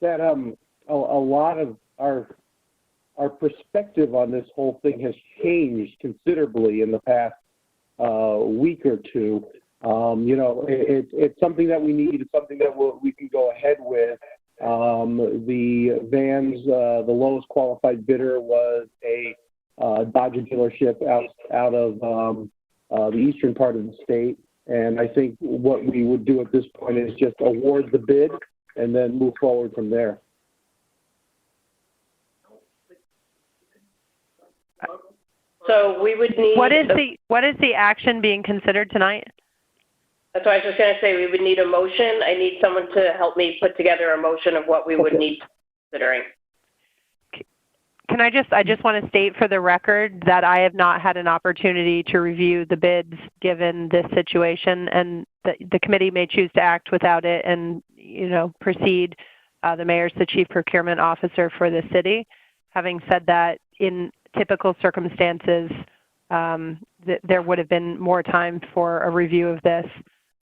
that a lot of our perspective on this whole thing has changed considerably in the past week or two, It's something that we need. It's something that we can go ahead with. The vans, the lowest qualified bidder was a Dodge dealership out of the eastern part of the state. And I think what we would do at this point is just award the bid and then move forward from there. So we would need... What is the action being considered tonight? That's what I was just going to say. We would need a motion. I need someone to help me put together a motion of what we would need considering. Can I just want to state for the record that I have not had an opportunity to review the bids given this situation, and the committee may choose to act without it and, proceed. The mayor's the chief procurement officer for the city. Having said that, in typical circumstances, there would have been more time for a review of this.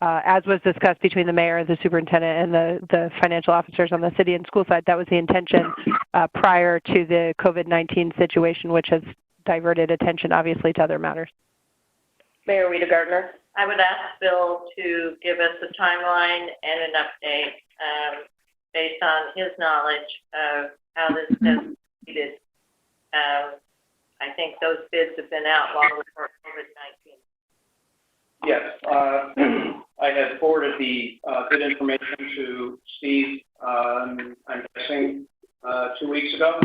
As was discussed between the mayor, the superintendent, and the financial officers on the city and school side, that was the intention prior to the COVID-19 situation, which has diverted attention, obviously, to other matters. Mayor Rita Gardner. I would ask Bill to give us a timeline and an update based on his knowledge of how this has proceeded. I think those bids have been out long before COVID-19. Yes, I had forwarded the bid information to Steve, I'm guessing, 2 weeks ago.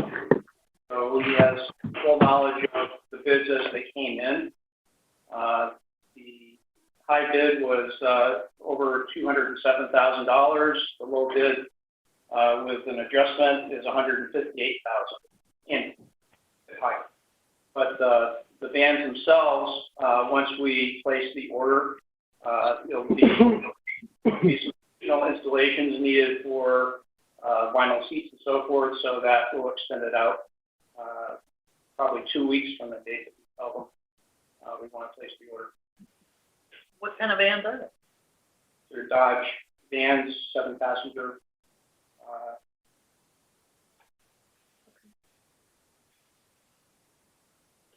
So he has full knowledge of the bids as they came in. The high bid was over $207,000. The low bid with an adjustment is $158,000 in the high. But the vans themselves, once we place the order, there'll be some installations needed for vinyl seats and so forth, so that will extend it out probably 2 weeks from the date that we tell them we want to place the order. What kind of vans are they? They're Dodge vans, 7-passenger.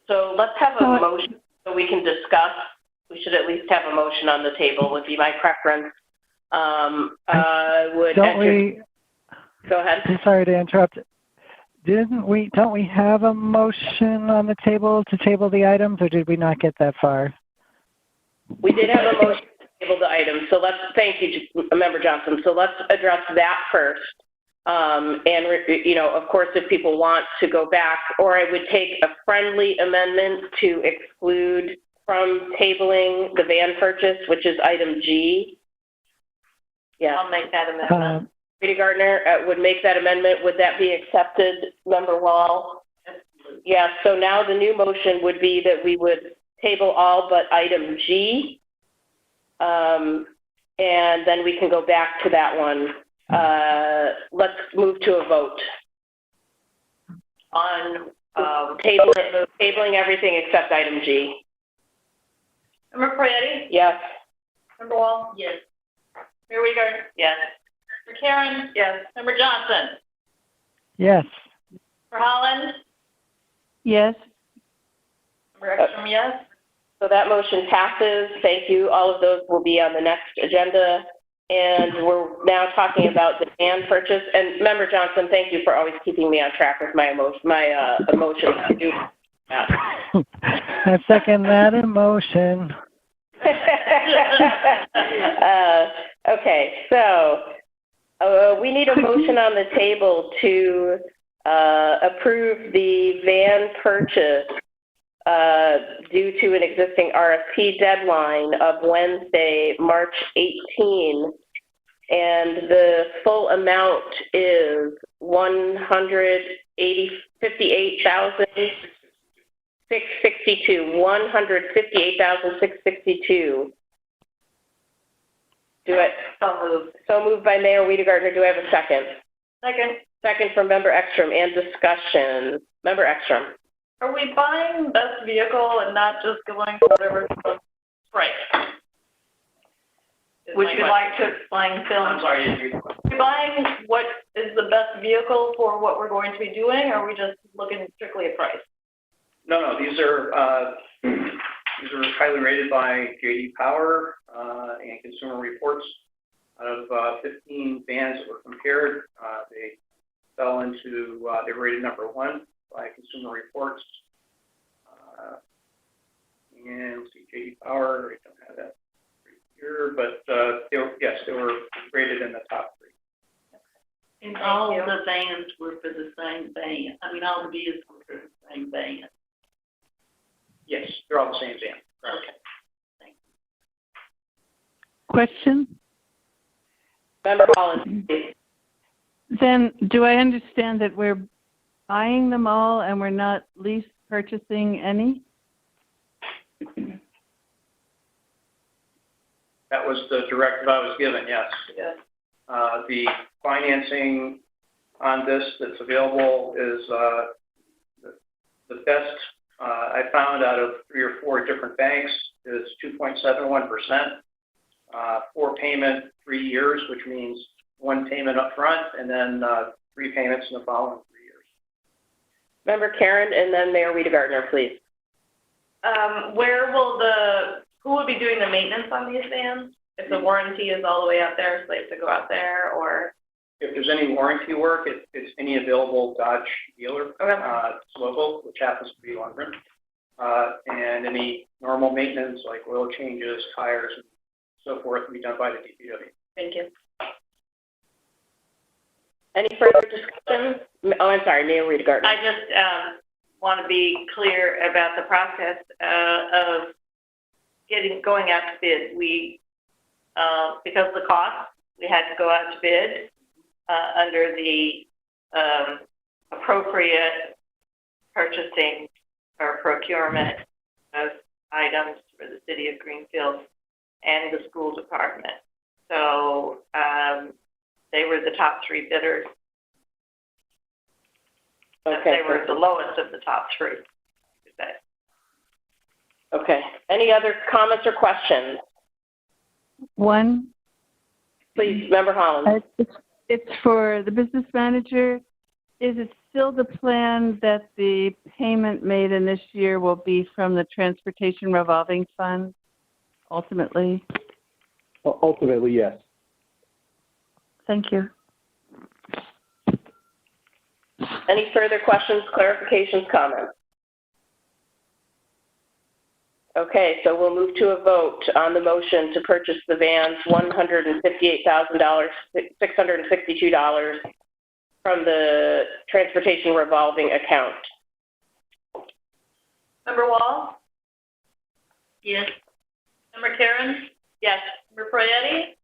So let's have a motion so we can discuss. We should at least have a motion on the table would be my preference. Go ahead. I'm sorry to interrupt. Don't we have a motion on the table to table the items, or did we not get that far? We did have a motion to table the items. So thank you, Member Johnson. So let's address that first. Of course, if people want to go back, or I would take a friendly amendment to exclude from tabling the van purchase, which is item G. Yeah. I'll make that amendment. Rita Gardner would make that amendment. Would that be accepted, Member Wall? Yeah, so now the new motion would be that we would table all but item G, and then we can go back to that one. Let's move to a vote. On tabling everything except item G. Member Prietti? Yes. Member Wall? Yes. Mayor Weger? Yes. Member Karen? Yes. Member Johnson? Yes. Member Holland? Yes. Member Ekstrom, yes. So that motion passes. Thank you. All of those will be on the next agenda. And we're now talking about the van purchase. And Member Johnson, thank you for always keeping me on track with my emotions. I second that emotion. Okay, so we need a motion on the table to approve the van purchase due to an existing RFP deadline of Wednesday, March 18, and the full amount is $158,662. So moved by Mayor Wiedegardner. Do I have a second? Second. Second from Member Ekstrom, and discussion. Member Ekstrom. Are we buying best vehicle and not just going for whatever price? Would you like to explain, Phil? I'm sorry, I didn't hear you. Are we buying what is the best vehicle for what we're going to be doing, or are we just looking strictly at price? No, these are These are highly rated by J.D. Power and Consumer Reports. Out of 15 vans that were compared, they fell into, they were rated number 1 by Consumer Reports. And let's see, J.D. Power, I don't have that here, but they were rated in the top 3. And all the vans were for the same van. I mean, all the vehicles were for the same van. Yes, they're all the same van. Right. Okay. Thank you. Question? Member Holland, please. Then, do I understand that we're buying them all and we're not lease purchasing any? That was the directive I was given, yes. Yes. The financing on this that's available is the best I found out of 3 or 4 different banks is 2.71%, 4 payment, 3 years, which means 1 payment up front and then 3 payments in the following 3 years. Member Karen, and then Mayor Rita Gardner, please. Who will be doing the maintenance on these vans? If the warranty is all the way out there, so they have to go out there, or? If there's any warranty work, it's any available Dodge dealer, it's local, which happens to be Lundgren, and any normal maintenance like oil changes, tires, and so forth will be done by the DPW. Thank you. Any further discussion? Oh, I'm sorry, Mayor Rita Gardner. I just want to be clear about the process of going out to bid. We, because of the cost, we had to go out to bid under the appropriate purchasing or procurement of items for the city of Greenfield and the school department. So they were the top 3 bidders. Okay. They were the lowest of the top 3. Okay. Any other comments or questions? One. Please, Member Holland. It's for the business manager. Is it still the plan that the payment made in this year will be from the Transportation Revolving Fund, ultimately? Ultimately, yes. Thank you. Any further questions, clarifications, comments? Okay, so we'll move to a vote on the motion to purchase the vans, $158,662 from the Transportation Revolving Account. Member Wall? Yes. Member Karen? Yes. Member Proietti?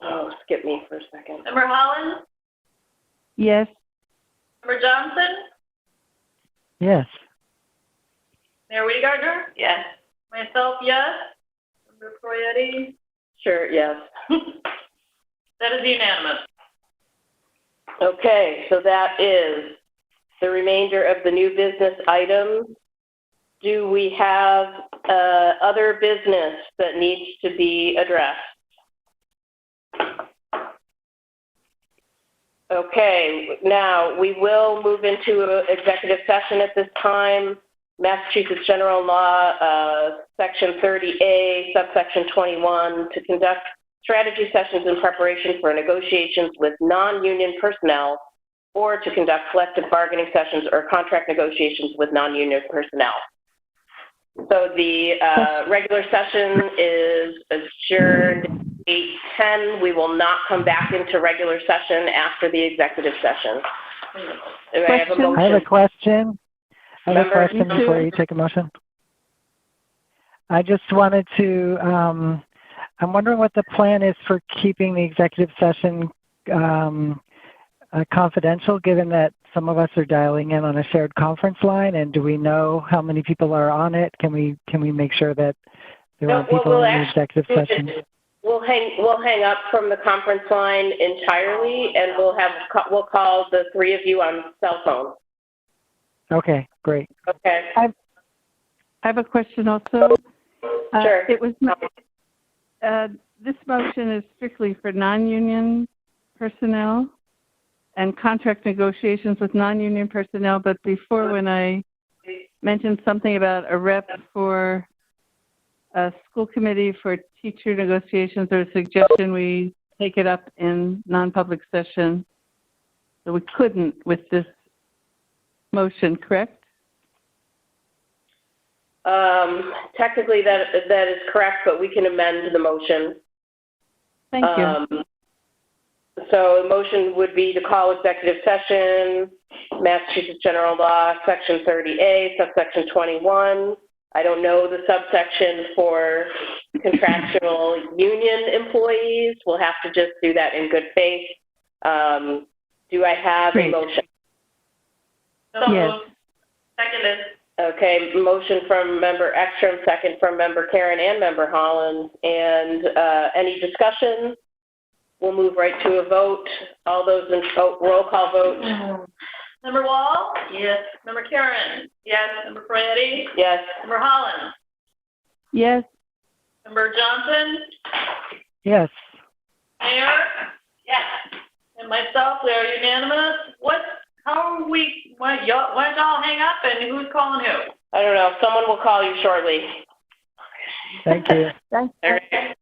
Oh, skip me for a second. Member Holland? Yes. Member Johnson? Yes. Mayor Rita Gardner? Yes. Myself, yes. Member Proietti? Sure, yes. That is unanimous. Okay, so that is the remainder of the new business items. Do we have other business that needs to be addressed? Okay, now we will move into an executive session at this time. Massachusetts General Law, Section 30A, subsection 21, to conduct strategy sessions in preparation for negotiations with non-union personnel or to conduct collective bargaining sessions or contract negotiations with non-union personnel. So the regular session is adjourned at 8:10. We will not come back into regular session after the executive session. Do I have a motion? I have a question. Member, Before you take a motion. I just wanted to, I'm wondering what the plan is for keeping the executive session confidential, given that some of us are dialing in on a shared conference line, and do we know how many people are on it? Can we make sure that there aren't people in the executive session? We'll hang up from the conference line entirely, and we'll call the 3 of you on cell phone. Okay, great. Okay. I have a question also. Sure. It was this motion is strictly for non-union personnel and contract negotiations with non-union personnel, but before when I mentioned something about a rep for school committee for teacher negotiations, there's a suggestion we take it up in non-public session. So we couldn't with this motion, correct? Technically that is correct, but we can amend the motion. Thank you. So the motion would be to call executive session, Massachusetts General Law, Section 30A, subsection 21. I don't know the subsection for contractual union employees. We'll have to just do that in good faith. Do I have a motion? Yes. Seconded. Okay, motion from Member Ekstrom, second from Member Karen and Member Holland. And any discussion? We'll move right to a vote. All those in roll call vote. Member Wall? Yes. Member Karen? Yes. Member Fretti? Yes. Member Holland? Yes. Member Johnson? Yes. Mayor? Yes. And myself, we are unanimous. How are we, why don't y'all hang up and who's calling who? I don't know. Someone will call you shortly. Thank you. All right.